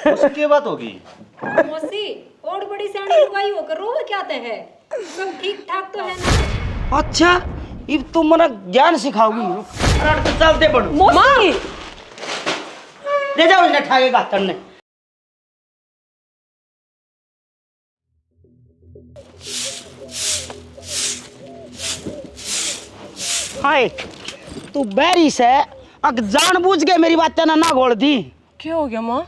उसकी बात होगी। मौसी और बड़ी सियानी लुगाई होकर रोवे क्या ते है? सब ठीक ठाक तो है ना? अच्छा अब तुम मना ज्ञान सिखाओगी। अरे तो चलते पड़ो। मौसी ले जाओ इन्हें ठाके गातन ने। हाय तू बैरी से अग जानबूझ के मेरी बातें ना घोल दी। क्या हो गया माँ?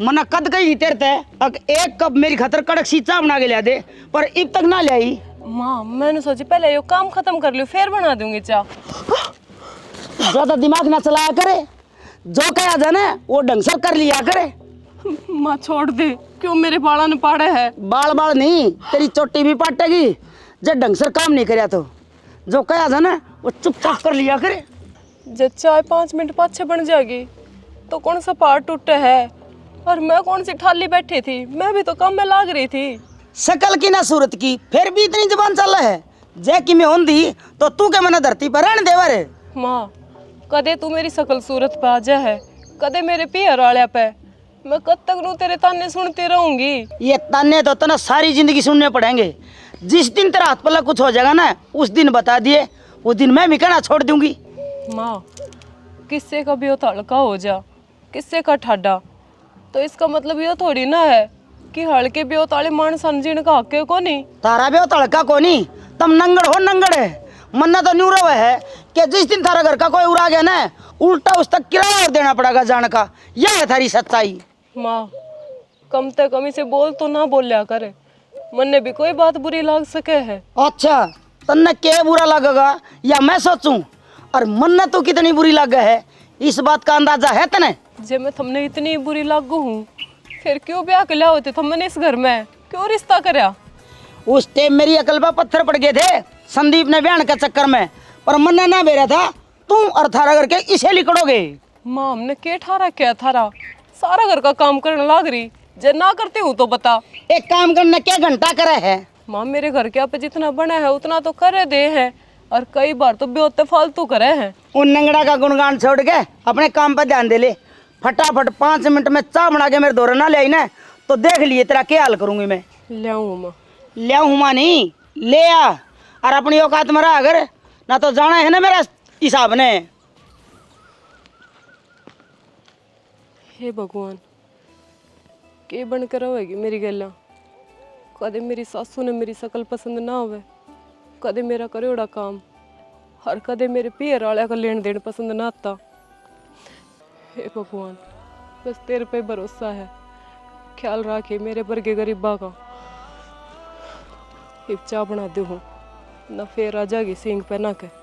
मना कद कही तेरे ते अग एक कप मेरी खतर कड़क सी चाय बना के लिया दे पर अब तक ना ले आई। माँ मैंने सोची पहले ये काम खत्म कर लियो फिर बना दूंगी चाय। ज्यादा दिमाग ना चलाया करे, जो कहा जाए ना वो ढंग से कर लिया करे। माँ छोड़ दे, क्यों मेरे बाला ने पाड़े है? बाल बाल नहीं तेरी चोटी भी पाटेगी जब ढंग से काम नहीं करया तो। जो कहा जाए ना वो चुपचाप कर लिया करे। जब चाय 5 मिनट पाछे बन जाएगी तो कौन सा पहाड़ टूटे है? और मैं कौन सी ठाली बैठी थी, मैं भी तो काम में लाग रही थी। शकल की ना सूरत की फिर भी इतनी जबान चल है। जय कि मैं होंदी तो तू के मैंने धरती पर रहने देवा रे। माँ कदे तू मेरी शकल सूरत पे आ जा है, कदे मेरे पियर वाले पे। मैं कब तक नू तेरे ताने सुनती रहूंगी? ये ताने तो तना सारी जिंदगी सुनने पड़ेंगे। जिस दिन तेरा हाथ पल्ला कुछ हो जाएगा ना उस दिन बता दिए, उस दिन मैं भी कहना छोड़ दूंगी। माँ किससे का भी हल्का हो जा, किससे का ठाडा, तो इसका मतलब ये थोड़ी ना है कि हल्के भी ताले मान समझने का हक है को नहीं। तारा भी हो तड़का को नहीं, तम नंगड़ हो नंगड़ है। मन्ना तो न्यू रवा है कि जिस दिन थारा घर का कोई उड़ा गया ना उल्टा उस तक किराया और देना पड़ेगा जान का। यह है थारी सच्चाई। माँ कम से कम इसे बोल तो ना बोलिया करे, मन्ने भी कोई बात बुरी लग सके है। अच्छा तन्ने क्या बुरा लगेगा या मैं सोचूं? और मन्ना तो कितनी बुरी लग है इस बात का अंदाजा है तने? जे मैं तुमने इतनी बुरी लागू हूँ फिर क्यों ब्याह के लिया होते तुमने इस घर में, क्यों रिश्ता करया? उस टाइम मेरी अकल पर पत्थर पड़ गए थे संदीप ने बयान के चक्कर में, पर मन्ना ना बेरा था तुम और थारा करके इसे लिकड़ोगे। माँ हमने के ठारा क्या थारा, सारा घर का काम करने लाग रही, जे ना करती हूँ तो बता। एक काम करने क्या घंटा करे है? माँ मेरे घर के पे जितना बना है उतना तो करे दे है, और कई बार तो बेहोते फालतू करे हैं। उन नंगड़ा का गुणगान छोड़ के अपने काम पर ध्यान दे ले। फटाफट 5 मिनट में चाय बना के मेरे दौरे ना ले आई ना तो देख लिए तेरा क्या हाल करूंगी मैं। ले आऊँ माँ? ले हुआ नहीं ले आ और अपनी औकात में रहा अगर ना तो जाना है ना मेरा हिसाब ने। हे भगवान के बन कर होएगी मेरी गल्ला। कदे मेरी सासू ने मेरी शकल पसंद ना होवे, कदे मेरा करोड़ा काम, और कदे मेरे पियर वाले का लेन देन पसंद ना आता। हे भगवान बस तेरे पे भरोसा है, ख्याल रखे मेरे वर्गे गरीबा का। एक चाय बना दे हूँ ना फिर आ जाएगी सींग पे ना के।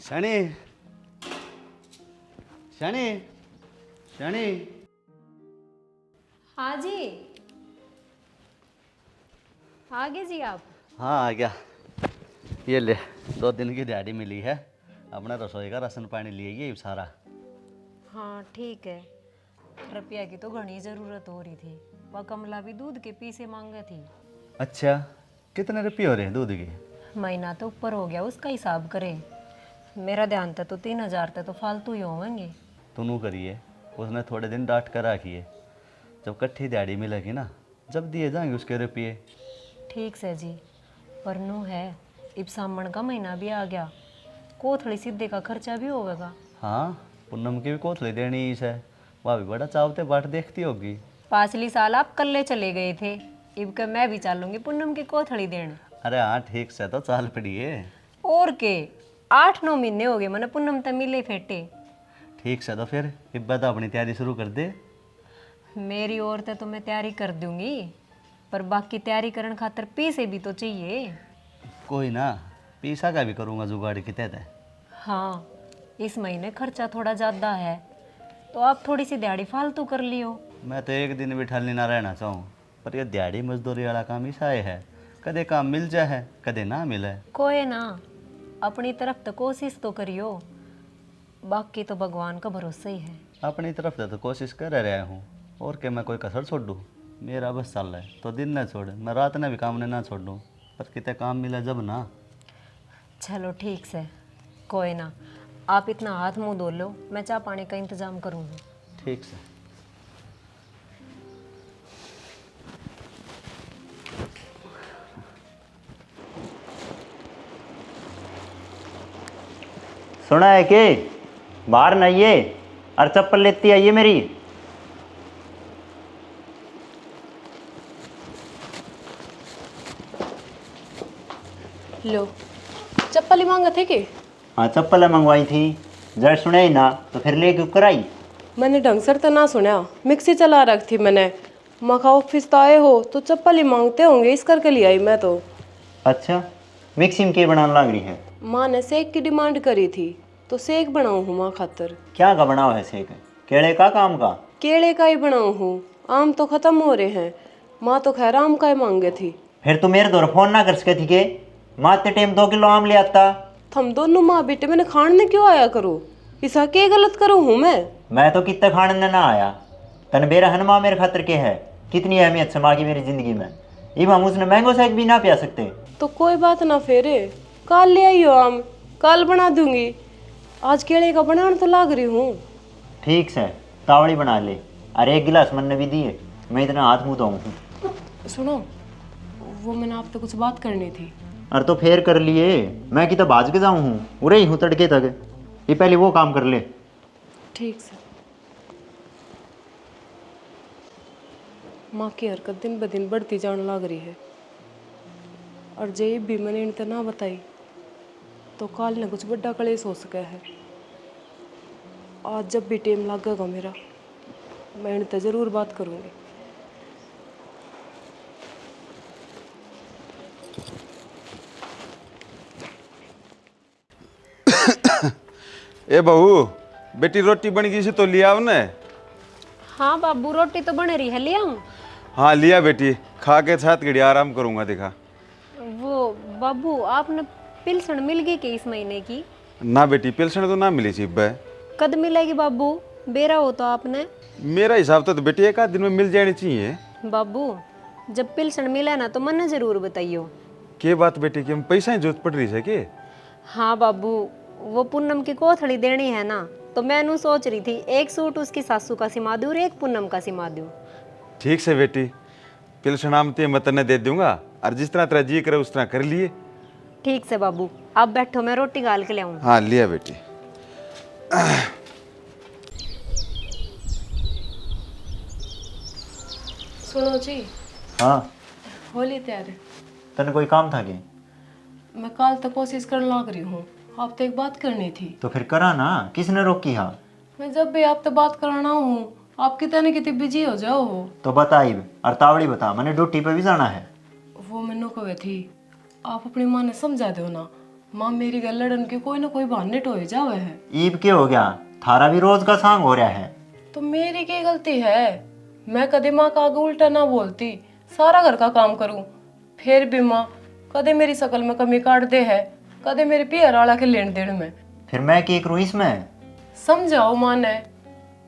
शनि शनि शनि। हाँ जी आ गए जी आप। हाँ आ गया। ये ले 2 दिन की दिहाड़ी मिली है, अपना रसोई का राशन पानी लिए ये सारा। हाँ ठीक है, रुपया की तो घनी ज़रूरत हो रही थी, वह कमला भी दूध के पीसे मांगे थी। अच्छा कितने रुपये हो रहे हैं दूध के? महीना तो ऊपर हो गया, उसका हिसाब करें। मेरा ध्यान था तो 3,000 तक तो फालतू ही होंगे। तुनू करिए, उसने थोड़े दिन डांट कर रखी है, जब कट्ठी दिहाड़ी मिलेगी ना जब दिए जाएंगे उसके रुपये। ठीक से जी, पर नू है इब सामन का महीना भी आ गया, कोथड़ी सीधे का खर्चा भी होगा। हाँ पूनम की भी कोथली देनी इस है, वह भी बड़ा चावते बाट देखती होगी। पाछली साल आप कल्ले चले गए थे, इब के मैं भी चालूंगी पूनम की कोथड़ी देने। अरे हाँ ठीक से तो चाल पड़ी है। और के 8-9 महीने हो गए मैंने पूनम ते मिले फेटे। ठीक से तो फिर इब्बा तो अपनी तैयारी शुरू कर दे। मेरी ओर ते तो मैं तैयारी कर दूंगी, पर बाकी तैयारी करने खातर पैसे भी तो चाहिए। कोई ना, पैसा का भी करूँगा जुगाड़ की तहत। हाँ इस महीने खर्चा थोड़ा ज़्यादा है, तो आप थोड़ी सी दिहाड़ी फालतू कर लियो। मैं तो एक दिन भी ठल्ली ना रहना चाहूँ, पर ये दिहाड़ी मजदूरी वाला काम ऐसा है, कदे काम मिल जाए है कदे ना मिले। कोई ना, अपनी तरफ तो कोशिश तो करियो। बाकी तो भगवान का भरोसा ही है। अपनी तरफ से तो कोशिश कर रहा हूँ, और क्या मैं कोई कसर छोड़ दूँ? मेरा बस चल रहा है तो दिन ना छोड़े, मैं रात ने भी काम ने ना छोड़ दूँ, पर कितने काम मिला जब ना। चलो ठीक से, कोई ना, आप इतना हाथ मुंह धो लो, मैं चाय पानी का इंतजाम करूँगी। ठीक से। सुना है कि बाहर नहीं है, और चप्पल लेती आइए मेरी। लो, चप्पल ही मांगा थे कि? हाँ चप्पल मंगवाई थी, जड़ सुने ही ना तो फिर ले क्यों कराई? मैंने ढंग से तो ना सुना, मिक्सी चला रखी थी मैंने। मखा ऑफिस तो आए हो तो चप्पल ही मांगते होंगे, इस करके ले आई मैं तो। अच्छा, मिक्सी में क्या बनाने लग रही है? माँ ने सेक की डिमांड करी थी तो सेक बनाऊँ हूँ माँ खातर। क्या का बनाओ है सेक? केले का काम का? केले का ही बनाऊँ हूँ, आम तो खत्म हो रहे हैं। माँ तो खैर आम का ही मांगे थी। फिर तू मेरे दौर फोन ना कर सके थी के? माते टाइम 2 किलो आम ले आता। थम दोनों माँ बेटे मैंने खाने क्यों आया करो? इसा के गलत करूँ हूँ मैं तो कितना खाने ना आया, तन बेरा हन माँ मेरे खातर के है, कितनी अहमियत से माँ की मेरी जिंदगी में। इब हम उसने मैंगो शेक भी ना पिया सकते? तो कोई बात ना, फेरे कल ले आइयो आम, कल बना दूंगी। आज केले का बनाने तो लाग रही हूँ। ठीक से, तावड़ी बना ले, अरे 1 गिलास मन ने भी दिए, मैं इतना हाथ मुँह धोऊँ हूँ। सुनो, वो मैंने आपसे कुछ बात करनी थी। अरे तो फेर कर लिए, मैं कि तो भाज के जाऊँ हूँ, उरे ही हूँ तड़के तक। ये पहले वो काम कर ले। ठीक से। माँ की हरकत दिन ब दिन बढ़ती जाने लग रही है, और जय भी मैंने इनते ना बताई तो काल ने कुछ बड़ा कलेश हो सका है। आज जब भी टाइम लगेगा मेरा, मैं इनते जरूर बात करूँगी। ए बहू, बेटी रोटी बन गई से तो लिया ने? हाँ बाबू, रोटी तो बन रही है, ले आऊं? हाँ लिया बेटी, खा के साथ घड़ी आराम करूंगा। देखा वो बाबू, आपने पिलसन मिल गई कि इस महीने की? ना बेटी, पेंशन तो ना मिली थी। कद मिलेगी बाबू? बेरा हो तो आपने? मेरा हिसाब तो बेटी 1 आध दिन में मिल जानी चाहिए। बाबू, जब पिलसन मिले ना तो मन्ने जरूर बताइयो। के बात बेटी की हम पैसा ही जरूरत पड़ रही है के? हाँ बाबू, वो पूनम की कोथड़ी देनी है ना, तो मैं नू सोच रही थी एक सूट उसकी सासू का सिमा दूं और एक पूनम का सिमा दूं। ठीक से बेटी, पेंशन आमते मैं तने दे दूंगा, और जिस तरह तेरा जी करे उस तरह कर लिए। ठीक से बाबू, आप बैठो, मैं रोटी गाल के ले आऊं। हाँ लिया बेटी। सुनो जी, हाँ, होली तैयार है। तने कोई काम था के? मैं कल तक कोशिश करने लग रही हूँ, आपसे एक बात करनी थी। तो फिर करा ना, किसने रोकी? हाँ मैं जब भी आपसे बात कराना हूँ, आप कितने कितने बिजी हो जाओ हो। तो बता इब, और तावड़ी बता, मैंने ड्यूटी पे भी जाना है। वो मैनू कहे थी, आप अपनी माँ ने समझा दो ना। माँ मेरी गल लड़न के कोई ना कोई बहाने टोए जावे है। ईब क्या हो गया, थारा भी रोज का सांग हो रहा है। तो मेरी क्या गलती है? मैं कदे माँ का आगे उल्टा ना बोलती, सारा घर का काम करूँ। फिर भी माँ कदे मेरी शकल में कमी काट दे है, कदे मेरे पियर वाला के लेन देन में। फिर मैं क्या करूँ इसमें? समझाओ माँ ने,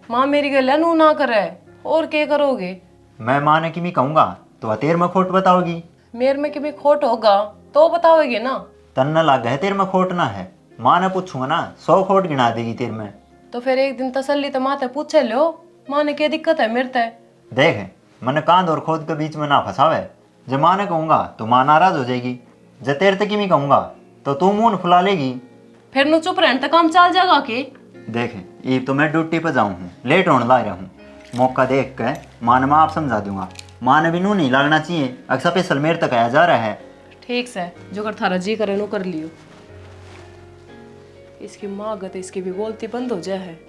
माँ मेरी गल नू ना करे, और क्या करोगे? मैं माँ ने किमी कहूँगा तो तेर में खोट बताओगी। मेरे में किमी खोट होगा तो बताओगे ना। तन न लाग है तेर में खोट ना है, माँ ने पूछूंगा ना 100 खोट गिना देगी तेर में। तो फिर एक दिन तसल्ली तो माँ ते पूछे लो, माँ ने क्या दिक्कत है मेरे ते। देख, मैंने कांध और खोद के बीच में ना फंसावे। जब माँ ने कहूँगा तो माँ नाराज हो जाएगी, जब तेरे तक किमी कहूँगा तो तू मुंह फुला लेगी। फिर नु चुप रहने तक काम चल जाएगा के? देख, ये तो मैं ड्यूटी पे जाऊँ हूँ, लेट होने ला रहा हूँ। मौका देख के माँ ने मैं आप समझा दूंगा। माँ ने भी नू नहीं लगना चाहिए, अक्सर पे सलमेर तक आया जा रहा है। ठीक से, जो कर थारा जी करे नो कर लियो। इसकी माँ गत इसकी भी बोलती बंद हो जाए है।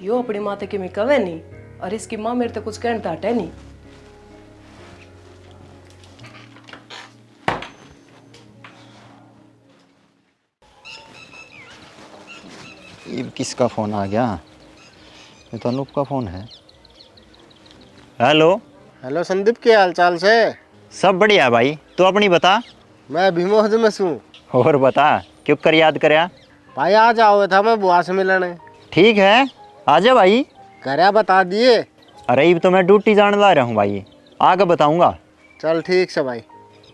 यो अपनी माँ तक में कवे नहीं, और इसकी माँ मेरे तक कुछ कहता हटे नहीं। ये किसका फ़ोन आ गया? ये तो अनूप का फ़ोन है। हेलो। हेलो संदीप, के हाल चाल से? सब बढ़िया भाई, तू अपनी बता। मैं भी मौज में हूँ। और बता, क्यों कर याद करया? भाई आज आओ था मैं बुआ से मिलने। ठीक है, आ जा भाई। करया बता दिए। अरे अब तो मैं ड्यूटी जाने ला रहा हूँ भाई, आगे बताऊंगा। चल ठीक से भाई।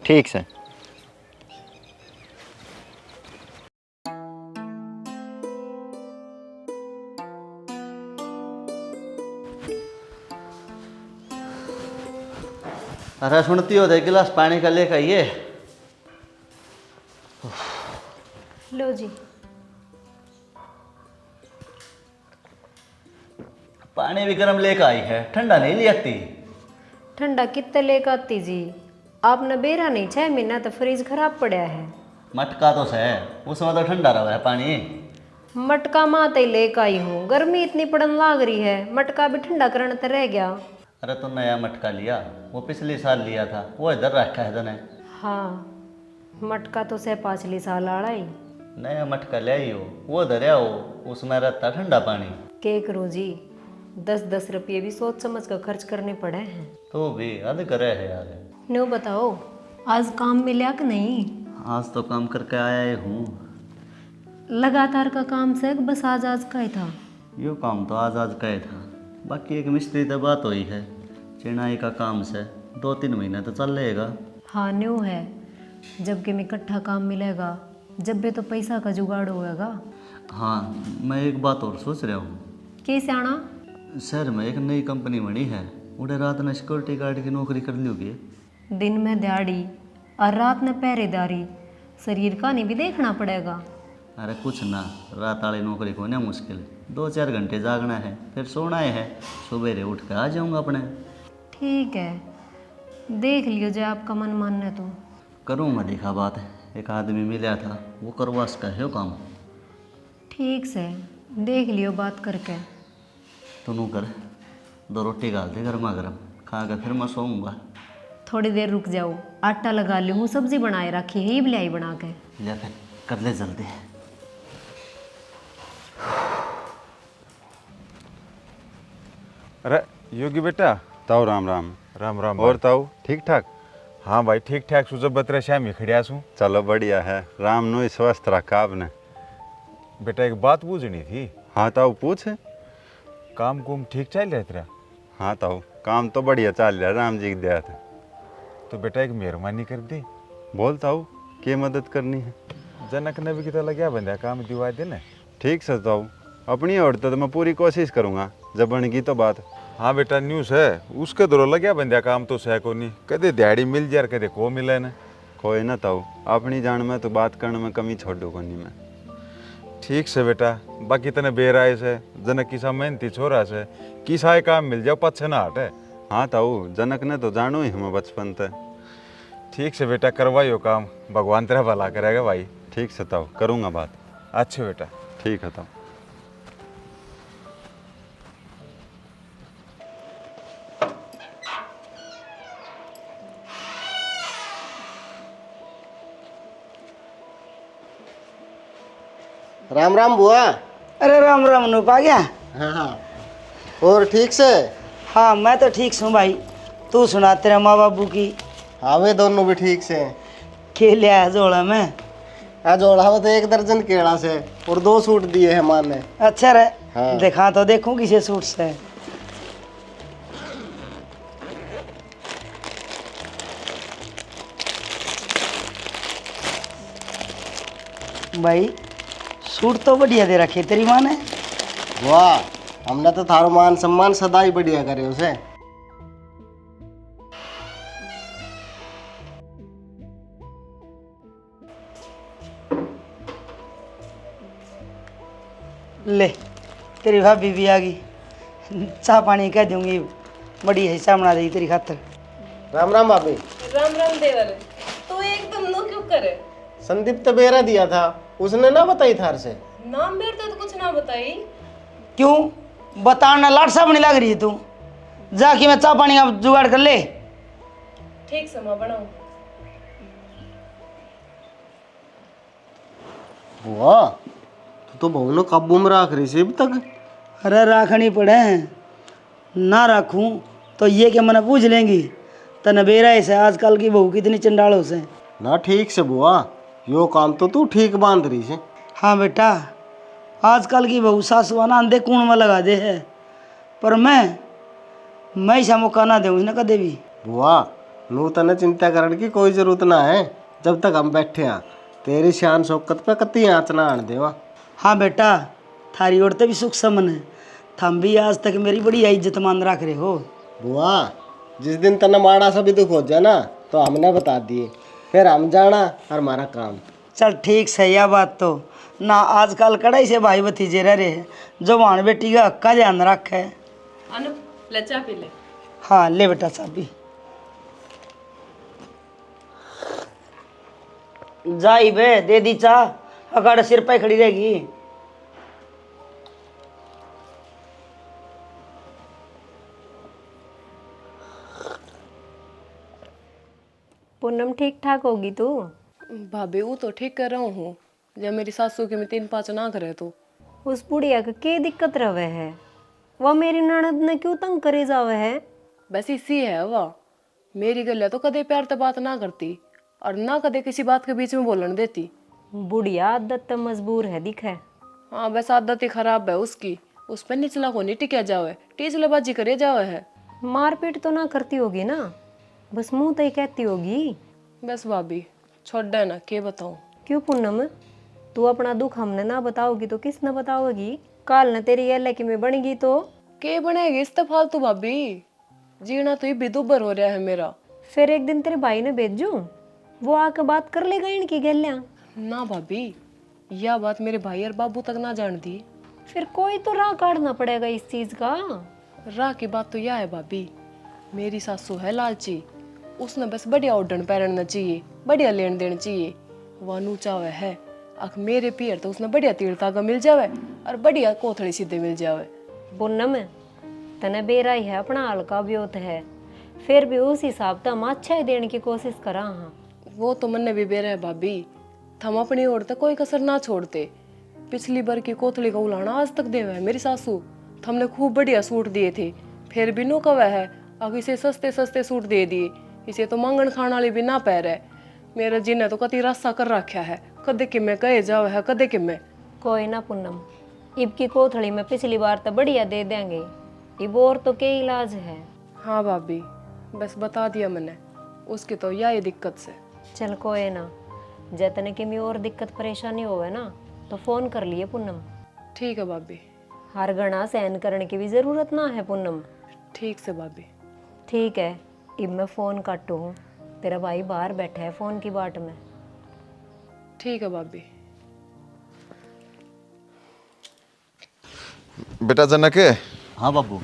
ठीक से। अरे सुनती हो तो एक गिलास पानी का लेकर आइए। लो जी। पानी भी गर्म लेकर आई है, ठंडा नहीं ले आती। ठंडा कितने लेकर आती जी, आपने बेरा नहीं 6 महीना तो फ्रिज खराब पड़ा है। मटका तो से उसमें तो ठंडा रहा है पानी। मटका माते ही लेकर आई हूँ, गर्मी इतनी पड़न लाग रही है, मटका भी ठंडा करने तो रह गया। अरे तो नया मटका लिया, वो पिछले साल लिया था, वो इधर रखा है तने। हाँ, मटका तो से 5 साल आड़ा ही। नया मटका ले आई हो, वो धरिया हो, उसमें रहता ठंडा पानी। के करो जी, 10-10 रुपये भी सोच समझ कर खर्च करने पड़े हैं। तो भी हद करे है यार। नो बताओ, आज काम मिला कि नहीं? आज तो काम करके आया ही हूँ। लगातार का काम से बस आज आज का ही था? यो काम तो आज आज का ही था, बाकी एक मिस्त्री से बात हुई है, चिनाई का काम से 2-3 महीने तो चल रहेगा। हाँ न्यू है, जबकि में इकट्ठा काम मिलेगा, जब भी तो पैसा का जुगाड़ होएगा। हाँ, मैं एक बात और सोच रहा हूँ। कैसे आना? शहर में एक नई कंपनी बनी है, उड़े रात में सिक्योरिटी गार्ड की नौकरी कर लोगे। दिन में दिहाड़ी और रात में पहरेदारी, शरीर का नहीं भी देखना पड़ेगा। अरे कुछ ना, रात वाली नौकरी को ना मुश्किल, 2-4 घंटे जागना है, फिर सोना है, सवेरे उठ कर आ जाऊँगा अपने। ठीक है, देख लियो जो आपका मन मानने तो। करूँगा देखा बात, एक आदमी मिला था, वो करवा सका है काम। ठीक से देख लियो बात करके। तुनू कर 2 रोटी डाल दे गर्मा गर्म, खा कर फिर मैं सोऊंगा। थोड़ी देर रुक जाओ, आटा लगा लूँ, हूँ सब्जी बनाए रखी है, बिलाई बना के। या फिर कर ले जल्दी। अरे योगी बेटा। ताऊ राम राम। राम राम। और ताऊ ठीक ठाक? हाँ भाई ठीक ठाक, सुजब बतरा श्याम ही खड़िया सू। चलो बढ़िया है, राम नु स्वस्थ रखा आपने। बेटा एक बात पूछनी थी। हाँ ताऊ पूछ। काम कुम ठीक चल रहा तेरा? हाँ ताऊ काम तो बढ़िया चल रहा है, राम जी की दया से। तो बेटा एक मेहरबानी कर दे। बोल ताऊ, क्या मदद करनी है? जनक ने भी कितना लग्या बंदा काम दिवा देना। ठीक से ताऊ, अपनी ओर तो मैं पूरी कोशिश करूँगा, जब बनेगी तो बात। हाँ बेटा न्यूज़ है, उसके दौर लग्या बंदा काम तो सह को नहीं, कदे दिहाड़ी मिल जाए कदे को मिले न। कोई ना ताऊ, अपनी जान में तो बात करने में कमी छोड़ू को नहीं मैं। ठीक से बेटा, बाकी तने बेराय से जनक किसा मेहनती छोरा से किसा काम मिल जाओ पछ ना हटे। हाँ ताऊ, जनक ने तो जानो ही हमें बचपन से। ठीक से बेटा करवाइयो काम, भगवान तेरा भला करेगा भाई। ठीक से ताऊ, करूँगा बात। अच्छे बेटा। ठीक है ताऊ। राम राम बुआ। अरे राम राम नूप आ गया? हाँ हाँ। और ठीक से? हाँ मैं तो ठीक हूँ भाई, तू सुना तेरे माँ बाबू की? हाँ वे दोनों भी ठीक से। के लिया है जोड़ा में? आज जोड़ा हो तो 1 दर्जन केला से और 2 सूट दिए है माँ ने। अच्छा रे। हाँ। देखा तो देखूं किसे सूट से। भाई सूट तो बढ़िया दे रखे तेरी माँ ने। वाह, हमने तो थारो मान सम्मान सदा ही बढ़िया करे उसे। ले तेरी भाभी भी आ गई, चाह पानी कह दूंगी, बड़ी हिस्सा बना देगी तेरी खातर। राम राम भाभी। राम राम देवर, तू एकदम नो क्यों करे? संदीप तो बेरा दिया था, उसने ना बताई थार से। नाम बेरते तो कुछ ना बताई। क्यों बताना, लाट सा बनी लग रही है तू। जाके मैं चाह पानी का जुगाड़ कर ले। ठीक से माँ बनाओ। वाह, तू तो बहु काबू में रख रही थी अब तक। अरे राखनी पड़े, ना रखूं तो ये कि मैंने पूछ लेंगी तने बेरा ऐसे आजकल की बहू कितनी चंडालों से। ना ठीक से बुआ, यो काम तो तू ठीक बांध रही से। हाँ बेटा, आजकल की बहू सासुआ ना अंधे कूण में लगा दे है, पर मैं ऐसा मौका ना दूँ ना कदे भी। बुआ नू तने चिंता करने की कोई जरूरत ना है, जब तक हम बैठे हैं तेरी शान शौकत पे कती आँच ना आने देवा। हाँ बेटा, थारी ओर ते भी सुख समन है, थम भी आज तक मेरी बड़ी इज्जत मान रख रहे हो। बुआ जिस दिन तने माड़ा सा भी दुख हो जाए ना तो हमने बता दिए, फिर हम जाना और हमारा काम। चल ठीक से, यह बात तो ना आजकल कड़ाई से भाई भतीजे रह रहे हैं, जवान बेटी का हक्का ध्यान रखे। अनु ले चाय पी ले। हाँ ले बेटा चाबी। जाई बे दे दी चाह, अगाड़ सिर पे खड़ी रहेगी। पूनम ठीक ठाक होगी तू? भाभी वो तो ठीक कर रहा हूँ, जब मेरी सासू के में 3-5 ना करे तो। उस बुढ़िया के क्या दिक्कत रहे है? वह मेरी ननद ने क्यों तंग करे जावे है? बस इसी है वह, मेरी गले तो कदे प्यार से बात ना करती और ना कदे किसी बात के बीच में बोलने देती। बुढ़िया आदत तो मजबूर है दिख है। हाँ बस आदत ही खराब है उसकी, उस पर निचला को नहीं टिका जावे, टीचलेबाजी करे जावे है। मारपीट तो ना करती होगी ना, बस मुंह तो ही कहती होगी। बस भाभी छोड़ दे ना, के बताऊं। क्यों पूनम, तू अपना दुख हमने ना बताओगी तो किस न बताओगी? काल न तेरी गल की मैं बनेगी तो के बनेगी इस तो फालतू भाभी, जीना तो ये बेदुबर हो रहा है मेरा। फिर एक दिन तेरे भाई ने भेजूं, वो आके बात कर लेगा इनकी गलियां। ना भाभी, यह बात मेरे भाई और बाबू तक ना जान दी। फिर कोई तो राह काटना पड़ेगा इस चीज का। राह की बात तो यह है भाभी, मेरी सासू है लालची, उसने बस बढ़िया उड़न पैरना चाहिए, बढ़िया लेन देन चाहिए। वह नूचा हुआ है अख मेरे पियर तो उसने बढ़िया तीर तागा मिल जावे और बढ़िया कोथड़ी सीधे मिल जावे। पूनम तने बेराई है, अपना हल्का ब्योत है, फिर भी उस हिसाब से हम अच्छा ही देने की कोशिश करा। हाँ वो तो मन भी बेरा है भाभी, थम अपनी ओर तक कोई कसर ना छोड़ते। पिछली बार की कोथड़ी का उलाना आज तक देवे है मेरी सासू, हमने खूब बढ़िया सूट दिए थे, फिर भी नो कवा है अब इसे सस्ते सस्ते सूट दे दिए, इसे तो मांगन खाने वाली भी ना पैर है। मेरा जिन ने तो कति रास्ता कर रखा है, कदे कि मैं कहे जाओ है कदे कि मैं। कोई ना पूनम, इब की कोथड़ी में पिछली बार तो बढ़िया दे देंगे, इब और तो क्या इलाज है। हाँ भाभी बस बता दिया मैंने, उसकी तो यही दिक्कत से। चल कोई ना, जतने की भी और दिक्कत परेशानी होवे ना तो फोन कर लिए पूनम। ठीक है भाभी। हर गणा सहन करने की भी जरूरत ना है पूनम। ठीक से भाभी। ठीक है, इब मैं फोन काटू हूँ, तेरा भाई बाहर बैठा है फोन की बाट में। ठीक है भाभी। बेटा जनक है, हाँ बाबू।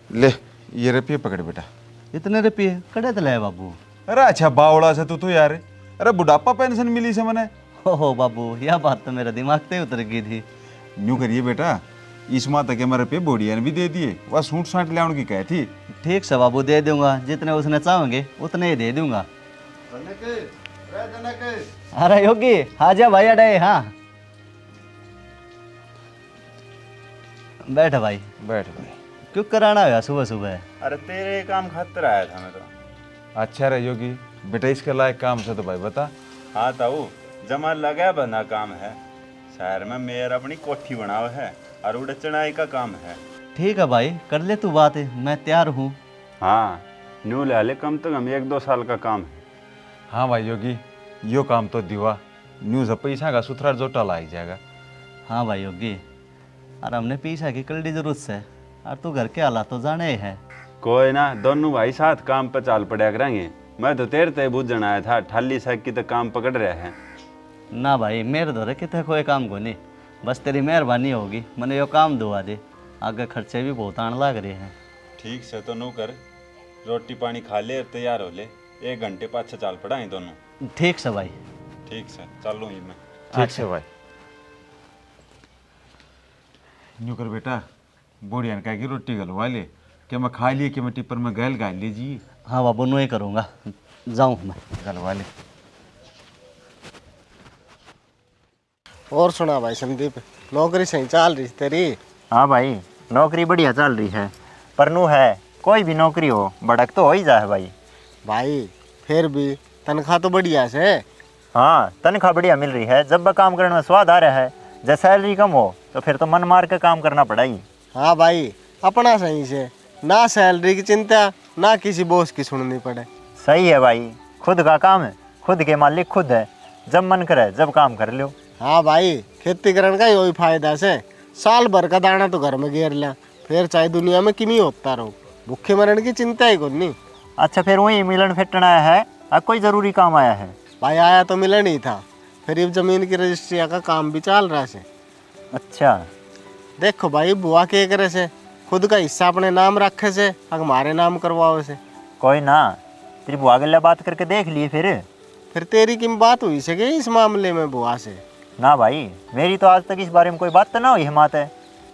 ले ये रुपये पकड़ बेटा। इतने रुपये कड़े तो लाए बाबू? अरे अच्छा बावड़ा से तू यार, अरे बुढ़ापा पेंशन मिली से मैंने। हो बाबू, यह बात तो मेरे दिमाग से उतर गई थी। यूँ करिए बेटा, इस माह तक हमारे रुपये बोड़िया ने भी दे दिए, वह सूट साट ले उनकी कही थी। ठीक से बाबू, दे दूंगा, जितने उसने चाहोगे उतने ही दे दूंगा। अरे योगी आजा भाई, अड़े हाँ बैठ भाई। बैठ भाई। क्यों कराना हुआ सुबह सुबह? अरे तेरे काम खातिर आया था मैं तो। अच्छा रे योगी, बेटा इसके लायक काम से तो भाई बता। हाँ ताऊ, जमा लगा बना काम है, शहर में मेयर अपनी कोठी बनाओ है और उड़ चढ़ाई का काम है। ठीक है भाई, कर ले तू बात, मैं तैयार हूँ। हाँ न्यू ले ले, कम से कम 1-2 साल का काम है। हाँ भाई योगी, यो काम तो दिवा न्यूज पैसा का सुथरा जोटा लाई जाएगा। हाँ भाई योगी, और हमने पीछा की कल जरूरत से, और तू घर के हालात तो जाने ही है। कोई ना, दोनों भाई साथ काम पर चाल पड़ा करेंगे। मैं तो तेरे ते बुझन आया था, ठाली साहब की तो काम पकड़ रहे हैं। ना भाई, मेरे दौरे कितने कोई काम को नहीं, बस तेरी मेहरबानी होगी, मैंने यो काम दुआ दे, आगे खर्चे भी बहुत आने लग रहे हैं। ठीक से तो नू कर, रोटी पानी खा ले और तैयार हो ले, 1 घंटे पाछे चाल पड़ा दोनों। ठीक से भाई। ठीक से चालू ही मैं। ठीक से भाई। यूँ कर बेटा, बुढ़िया ने कहा कि रोटी गलवा ले, कि मैं खा लिए कि मैं टिप्पर में गैल गाल लीजिए। हाँ बाबू, नो ही करूँगा, जाऊँ मैं। गलवा ले। और सुना भाई संदीप, नौकरी सही चल रही तेरी? हाँ भाई नौकरी बढ़िया चल रही है, पर नू है कोई भी नौकरी हो भड़क तो हो ही जाए भाई। भाई फिर भी तनख्वाह तो बढ़िया से। हाँ तनख्वाह बढ़िया मिल रही है, जब काम करने में स्वाद आ रहा है, जब सैलरी कम हो तो फिर तो मन मार के काम करना पड़ेगी। हाँ भाई, अपना सही से ना सैलरी की चिंता ना किसी बॉस की सुननी पड़े। सही है भाई, खुद का काम है, खुद के मालिक खुद है, जब मन करे जब काम कर लो। हाँ भाई, खेती करने का यही फायदा से साल भर का दाना तो घर में घेर लिया, फिर चाहे दुनिया में किमी होता रहो, भूखे मरण की चिंता ही कोई नहीं। अच्छा, फिर वही मिलन फिटना आया है और कोई ज़रूरी काम आया है? भाई आया तो मिलन ही था, फिर ये जमीन की रजिस्ट्री का काम भी चल रहा से। अच्छा, देखो भाई, बुआ के करे से खुद का हिस्सा अपने नाम रखे से हमारे नाम करवाओ से। कोई ना, तेरी बुआ गल्ला बात करके देख लिए फिर तेरी किम बात हुई सके इस मामले में बुआ से? ना भाई, मेरी तो आज तक इस बारे में कोई बात तो ना हुई हिम्मत है।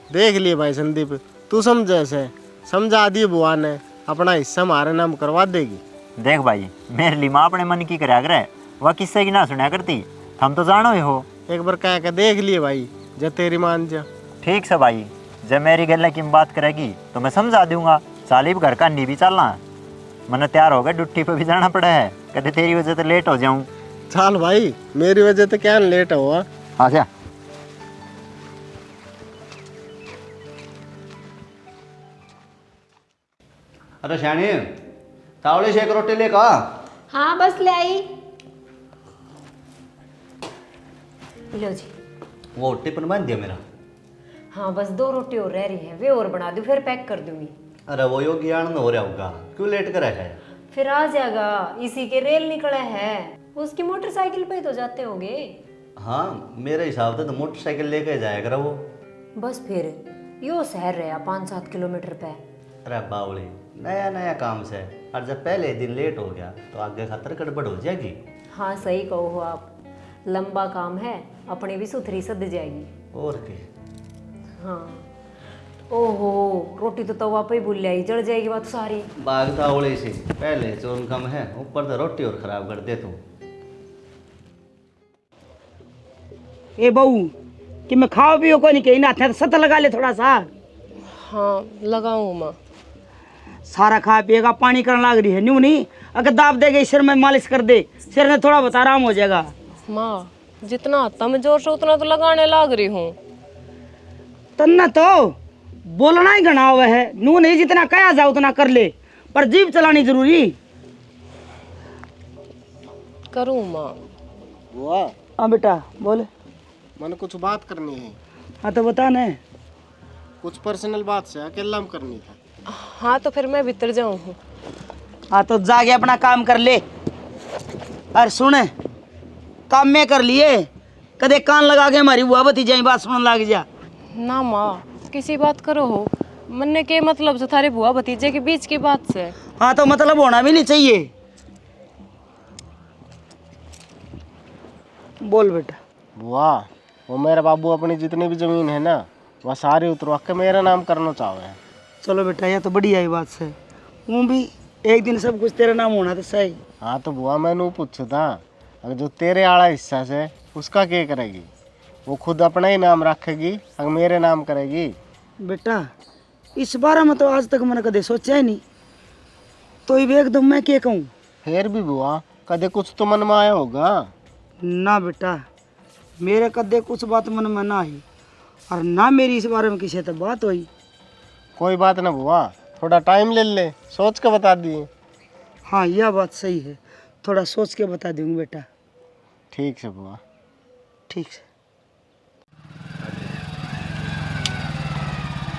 देख लिए भाई संदीप, तू समझे से समझा दी बुआ ने, अपना हिस्सा हमारे नाम करवा देगी। देख भाई, मेरे लिए माँ अपने मन की कराया करे, वह किससे की ना सुना करती, हम तो जानो ही हो। एक बार कह के देख लिए भाई, जब तेरी मान जा। ठीक से भाई, जब मेरी गल्ला की बात करेगी तो मैं समझा दूंगा। सालिब घर का नी भी चलना, मैंने तैयार हो गया, ड्यूटी पे भी जाना पड़ा है, कहते तेरी वजह से लेट हो जाऊं। चल भाई, मेरी वजह तो क्या लेट हुआ। हाँ जा। अरे शानी, तावड़े से एक रोटी लेका। हाँ बस ले आई। लो जी। वो टिफिन बांध दिया मेरा। हाँ बस 2 रोटी और रह रही है, वे और बना दूँ फिर पैक कर दूंगी। अरे वो योगी आनंद हो रहा होगा, क्यों लेट कर रखा है? फिर आ जाएगा, इसी के रेल निकले हैं, उसकी मोटरसाइकिल पे तो जाते होंगे। हाँ, मेरे हिसाब से तो मोटरसाइकिल लेके जाया करा वो। बस फिर यो शहर रहा 5-7 किलोमीटर पे। अरे बावली, नया नया काम से, और जब पहले दिन लेट हो गया तो आगे खातर गड़बड़ हो जाएगी। हाँ सही कहो हो आप, लंबा काम है, अपनी भी सुथरी सद जाएगी। और के? हाँ। ओहो, रोटी तो तवा पे ही भूल आई, जल जाएगी बात सारी। बाग तावड़े से पहले चोन कम है, ऊपर से रोटी और खराब कर दे तू। ए बहू, कि मैं खाओ पियो को नहीं कहीं ना थे, सत लगा ले थोड़ा सा। हाँ लगाऊँ माँ। सारा खा पिएगा, पानी करने लग रही है, न्यू नहीं, अगर दाब देगे सिर में मालिश कर दे, सिर में थोड़ा बहुत आराम हो जाएगा। माँ, जितना आता मैं जोर से उतना तो लगाने लग रही हूँ। तन्ना तो बोलना ही घना हुआ है, नू नहीं, जितना कहा जाए उतना कर ले, पर जीभ चलानी जरूरी। करूँ माँ? बुआ, हाँ बेटा बोले। मैंने कुछ बात करनी है। हाँ तो बता न। कुछ पर्सनल बात से अकेला में करनी था। हाँ तो फिर मैं भीतर जाऊँ। हाँ तो जाके अपना काम कर ले। अरे सुन, काम में कर लिए, कदे कान लगा के हमारी बुआ भतीजा बात सुनने लग जा। ना माँ, किसी बात करो हो, मन्ने के मतलब से थारे बुआ भतीजे के बीच की बात से। हाँ तो मतलब होना भी नहीं चाहिए। बोल बेटा। बुआ, वो मेरा बाबू अपनी जितनी भी जमीन है ना, वह सारी उतरवा के मेरा नाम करना चाहे है। चलो बेटा, यह तो बढ़िया ही बात है, वो भी एक दिन सब कुछ तेरा नाम होना तो सही। हाँ तो बुआ, मैंने पूछा था, अगर जो तेरे आड़ा हिस्सा से उसका क्या करेगी? वो खुद अपना ही नाम रखेगी अगर मेरे नाम करेगी? बेटा इस बारे में तो आज तक मैंने कदे सोचा ही नहीं, तो ये एकदम मैं क्या कहूँ। फिर भी बुआ, कदे कुछ तो मन में आया होगा ना बेटा, मेरे कदे कुछ बात मन में ना आई, और ना मेरी इस बारे में किसी से बात हुई। कोई बात ना बुआ, थोड़ा टाइम ले ले, सोच के बता दिए। हाँ यह बात सही है, थोड़ा सोच के बता दूंगी बेटा। ठीक है बुआ। ठीक है।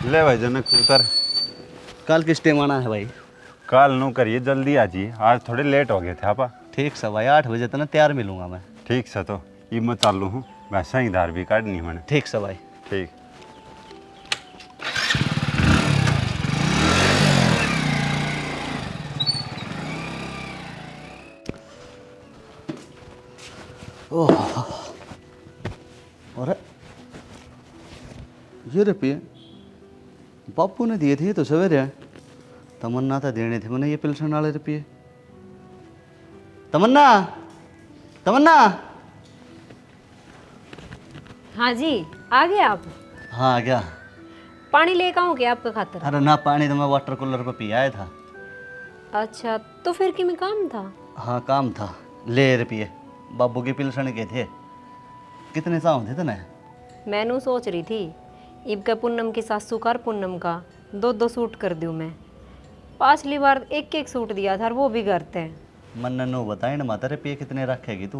ले भाई जनक उतर। कल किस टाइम आना है भाई? कल नू करिए जल्दी आ जी, आज थोड़े लेट हो गए थे आपा। ठीक से भाई, 8 बजे तक तैयार मिलूंगा मैं। ठीक से, तो ये मैं चालू हूँ, वैसा ही धार भी काटनी मैंने। ठीक से भाई। ठीक। और ये रुपये बापू ने दिए थे तो सवेरे, तमन्ना था देने थे मैंने ये पेंशन वाले रुपये। तमन्ना, तमन्ना। हाँ जी, आ गए आप? हाँ आ गया। पानी लेकर आऊँ क्या आपका खातर? अरे ना, पानी तो मैं वाटर कूलर पर पी आया था। अच्छा, तो फिर कि में काम था? हाँ काम था, ले रुपये बाबू की पेंशन के थे। कितने साहब थे तने? मैनू सोच रही थी इब का पूनम की सासू का और पूनम का 2-2 सूट कर दूँ मैं। पिछली बार 1-1 सूट दिया था और वो भी करते हैं। मन नो बताए ना माता रे पे कितने रखेगी तू?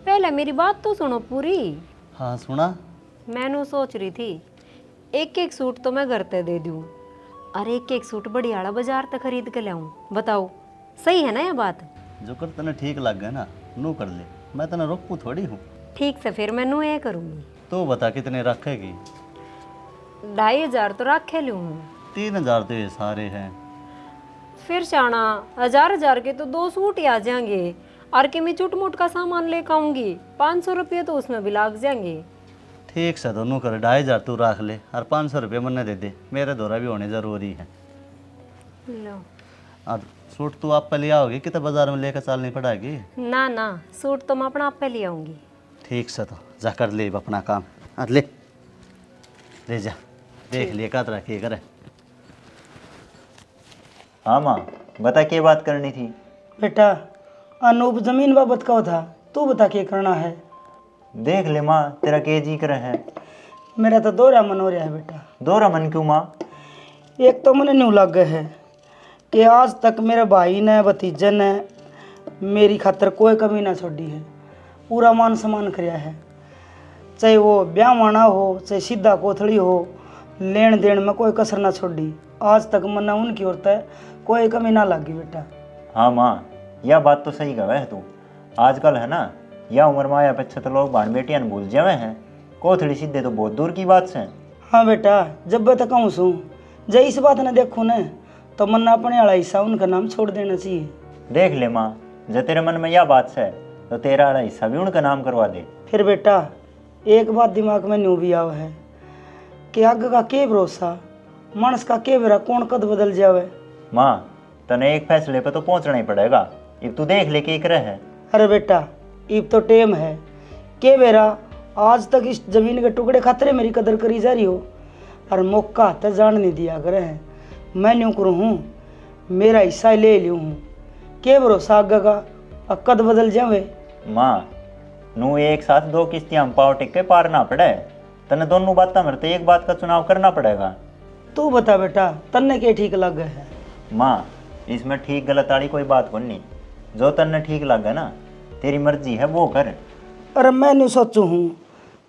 पहले मेरी बात तो सुनो पूरी। हाँ सुना। मैनू सोच रही थी 1-1 सूट तो मैं घर ते दे दूँ और 1-1 सूट बढ़ियाड़ा बाजार तक खरीद के लाऊं। बताओ सही है ना ये बात? जो कर तने ठीक लग गया ना नू कर ले, मैं तने रोकू थोड़ी हूँ। ठीक से फिर मैनू ये करूँगी। तो बता कितने रखेगी? 2,500 तो रखे लूँ। 3,000 तो ये सारे हैं। फिर शाना 1,000 के तो 2 सूट ही आ जाएंगे और कि मैं चुटमुट का सामान लेकर आऊँगी 500 रुपये तो उसमें भी लाग जाएंगे। ठीक से दोनों कर 2,500 तू रख ले और 500 रुपये मैंने दे दे, मेरे दौरा भी होने ज़रूरी है। लो और सूट तू आप पे ले आओगी कि तो बाजार में लेकर चलनी पड़ेगी? ना ना, सूट तो मैं अपना आप पे ले आऊँगी। ठीक से तो जा कर ले अपना काम। और ले जा देख लिए का तरह के करे। हाँ माँ बता क्या बात करनी थी? बेटा अनूप जमीन बाबत का था, तू बता क्या करना है? देख ले माँ तेरा के जी कर है। मेरा तो दोहरा मन हो रहा है बेटा। दोहरा मन क्यों माँ? एक तो मैंने न्यू लग गए है कि आज तक मेरे भाई ने भतीजे ने मेरी खातर कोई कमी ना छोड़ी है, पूरा मान सम्मान कराया है। चाहे वो ब्याहवाना हो चाहे सीधा कोथड़ी हो, लेन देन में कोई कसर ना छोड़ी। आज तक मना उनकी ओर तक कोई कमी ना लगी बेटा। हाँ माँ यह बात तो सही कहा है तू। आजकल है ना यह उम्र में आया 75 लोग बाण बेटियां भूल जावे हैं, कोथड़ी सीधे तो बहुत दूर की बात है। हाँ बेटा जब मैं तक कहूँ सू जय इस बात ने देखूँ न तो मन्ना अपने वाला हिस्सा उनका नाम छोड़ देना चाहिए। देख ले माँ जब तेरे मन में यह बात है तो तेरा वाला हिस्सा भी उनका नाम करवा दे। फिर बेटा एक बात दिमाग में न्यू भी आवा है कि आगे का के भरोसा, मानस का के बेरा कौन कद बदल जावे। माँ तने एक फैसले पे तो पहुंचना ही पड़ेगा। अब तू देख ले के करे है। अरे बेटा इब तो टेम है के बेरा आज तक इस जमीन के टुकड़े खातरे मेरी कदर करी जा रही हो और मौका हाथ जान नहीं दिया करे है। मैं न्यू करूँ हूँ मेरा हिस्सा ले लियो हूँ, के भरोसा आगे का कद बदल जावे। माँ नू एक साथ 2 किस्तियां पाव टिक पार ना पड़े, तने दोनों बातें मरते एक बात का चुनाव करना पड़ेगा। तू बता बेटा तन्ने के ठीक लग गए है? माँ इसमें ठीक गलत वाली कोई बात को नहीं, जो तन्ने ठीक लगे ना तेरी मर्जी है वो कर। अरे मैं नहीं सोचू हूँ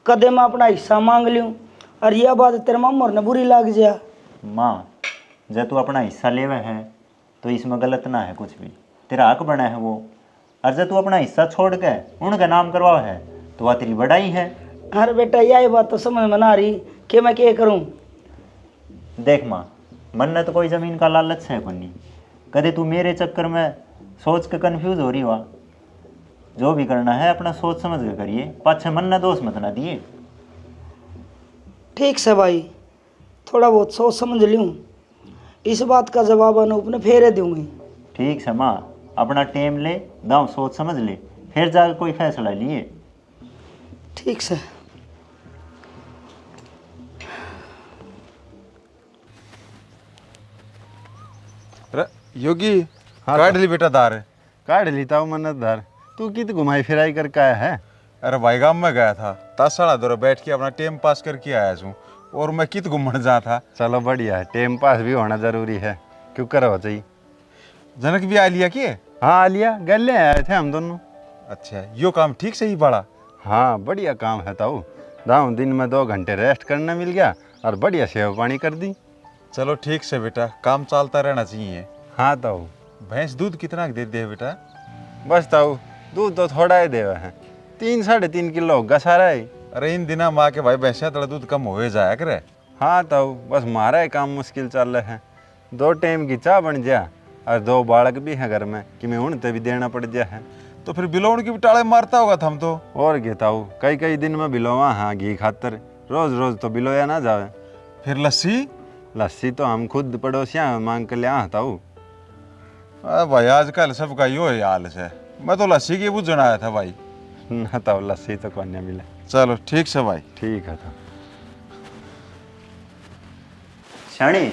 कदे मैं अपना हिस्सा मांग लूँ और यह बात तेरे मामर ने बुरी लग जा। माँ जब तू अपना हिस्सा लेवे है तो इसमें गलत ना है कुछ भी, तेरा हक बना है वो। और जब तू अपना हिस्सा छोड़ के उनका नाम करवा है तो वह तेरी बड़ाई है। अरे बेटा यही बात तो समझ में ना आ रही कि मैं क्या करूँ। देख माँ मन ने तो कोई ज़मीन का लालच है कोई नहीं, कदे तू मेरे चक्कर में सोच के कन्फ्यूज हो रही हुआ। जो भी करना है अपना सोच समझ के करिए, पाछे मन ने दोष मत ना दिए। ठीक से भाई थोड़ा बहुत सोच समझ लूँ, इस बात का जवाब अनूप ने फेरे दूंगी। ठीक है माँ अपना टेम ले दाव सोच समझ ले फिर जाकर कोई फैसला लिए। ठीक से। योगी काट ली बेटा दार? काट लीता हूँ मन्नत धार। तू कित घुमाई फिराई करके आया है? अरे भाई गाँव में गया था 10 साल दौरा बैठ के अपना टाइम पास करके आया हूँ, और मैं कित घूमने जा था। चलो बढ़िया है, टाइम पास भी होना जरूरी है, क्यों करो चाहिए। जनक भी आ लिया कि? हाँ आ लिया, गले आए थे हम दोनों। अच्छा यो काम ठीक से ही पड़ा? हाँ बढ़िया काम है ताऊ। दाऊ दिन में 2 घंटे रेस्ट करने मिल गया और बढ़िया सेवा पानी कर दी। चलो ठीक से बेटा, काम चलता रहना चाहिए। हाँ ताऊ। भैंस दूध कितना दे दे बेटा? बस ताऊ दूध तो थोड़ा ही देवा है, 3-3.5 किलो होगा सारा ही। अरे इन दिना माँ के भाई भैंसा थोड़ा दूध कम हो जाया करे। हाँ ताऊ बस मारा ही काम मुश्किल चल रहा है। 2 टाइम की चाय बन जा और 2 बालक भी हैं घर में कि मैं उनते भी देना पड़ जा है। तो फिर बिलोन की भी टाले मारता होगा थम तो। और क्या ताऊ कई दिन में बिलोवा। हाँ घी खातर रोज रोज तो बिलोया ना जावे। फिर लस्सी? लस्सी तो हम खुद पड़ोसियाँ मांग कर लिया ताऊ। अरे भाई आजकल सबका यो ही हाल है, मैं तो लस्सी की बुझन आया था भाई। ना ताऊ लस्सी तो कौन मिले। चलो ठीक से भाई। ठीक है तो शाणी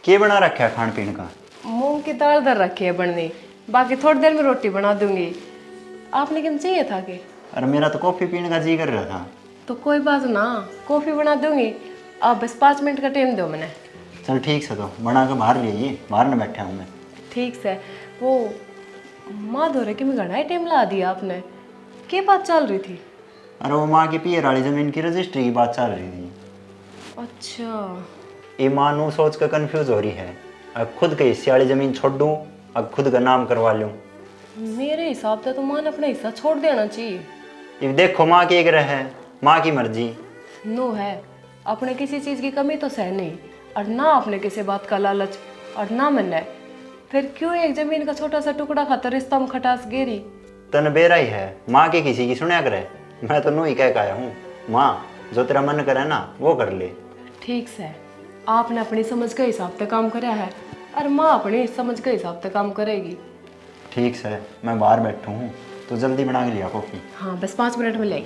क्या बना रखा है खान पीने का? मूंग की दाल धर रखी है बनने, बाकी थोड़ी देर में रोटी बना दूंगी। आपने क्या चाहिए था कि? अरे मेरा तो कॉफ़ी पीने का जी कर रहा था। तो कोई बात ना, कॉफ़ी बना दूंगी, आप बस 5 मिनट का टाइम दो मैंने। चल ठीक से, तो बना के बाहर ले आइए, बाहर न बैठा हूँ मैं। ठीक से। वो माँ धोरे के में घना ही टाइम ला दिया आपने, क्या बात चल रही थी? अरे वो माँ की पियर वाली ज़मीन की रजिस्ट्री की बात चल रही थी। अच्छा। ये माँ नू सोच कर कंफ्यूज हो रही है, अब खुद के हिस्से वाली ज़मीन छोड़ दूँ, अब खुद का नाम करवा लूँ। मेरे हिसाब से तो माँ ने अपना हिस्सा छोड़ देना चाहिए। ये देखो माँ की एक है, माँ की मर्जी। नो है, अपने किसी चीज़ की कमी तो सह नहीं, और ना अपने किसी बात का लालच, और ना मन है, फिर क्यों एक जमीन का छोटा सा टुकड़ा खातर रिश्ता में खटास गेरी? तन बेरा ही है, माँ की किसी की सुनया करे। मैं तो नू ही कह के आया हूँ, माँ जो तेरा मन करे ना वो कर ले। ठीक से, आपने अपनी समझ के हिसाब से काम कराया है, और माँ अपनी समझ के हिसाब से काम करेगी। ठीक से, मैं बाहर बैठा हूँ, तो जल्दी बना के लिया कॉफ़ी। हाँ, बस 5 मिनट में ले।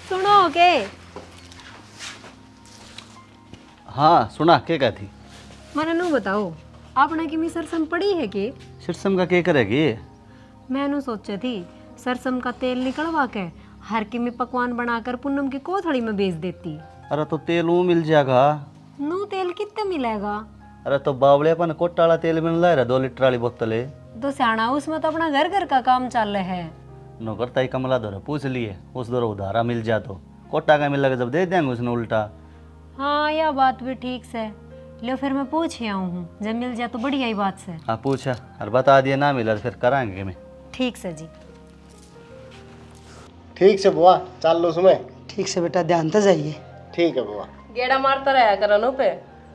सुनो के हाँ सुना क्या कहती? मैंने नू बताओ, आपने की सरसम पड़ी है कि? सिरसम का क्या करेगी? मैंने सोचे थी सरसम का तेल निकलवा के हर किमी पकवान बनाकर पूनम की कोथड़ी में बेच देती। अरे तो तेल वो मिल जाएगा। नू तेल कितने मिलेगा? अरे तो बावले अपन कोटा वाला तेल मिल रहा है, 2 लीटर वाली बोतल है। तो सियाना उसमें तो अपना घर घर का काम चल रहा है। नौकरता ही कमला दौरा पूछ लिए, उस दौरा उधारा मिल जा तो कोटा का मिलेगा जब दे देंगे उसने उल्टा। हाँ यह बात भी ठीक से, लो फिर मैं पूछ आऊँ हूँ, जब मिल जाए तो बढ़िया ही बात से। हाँ पूछा और बता दिया, ना मिला तो फिर कराएंगे मैं। ठीक से जी। ठीक से बुआ, चल लो सुमे। ठीक से बेटा, ध्यान से जाइए। ठीक है बुआ। गेड़ा मारता रहा करो पे।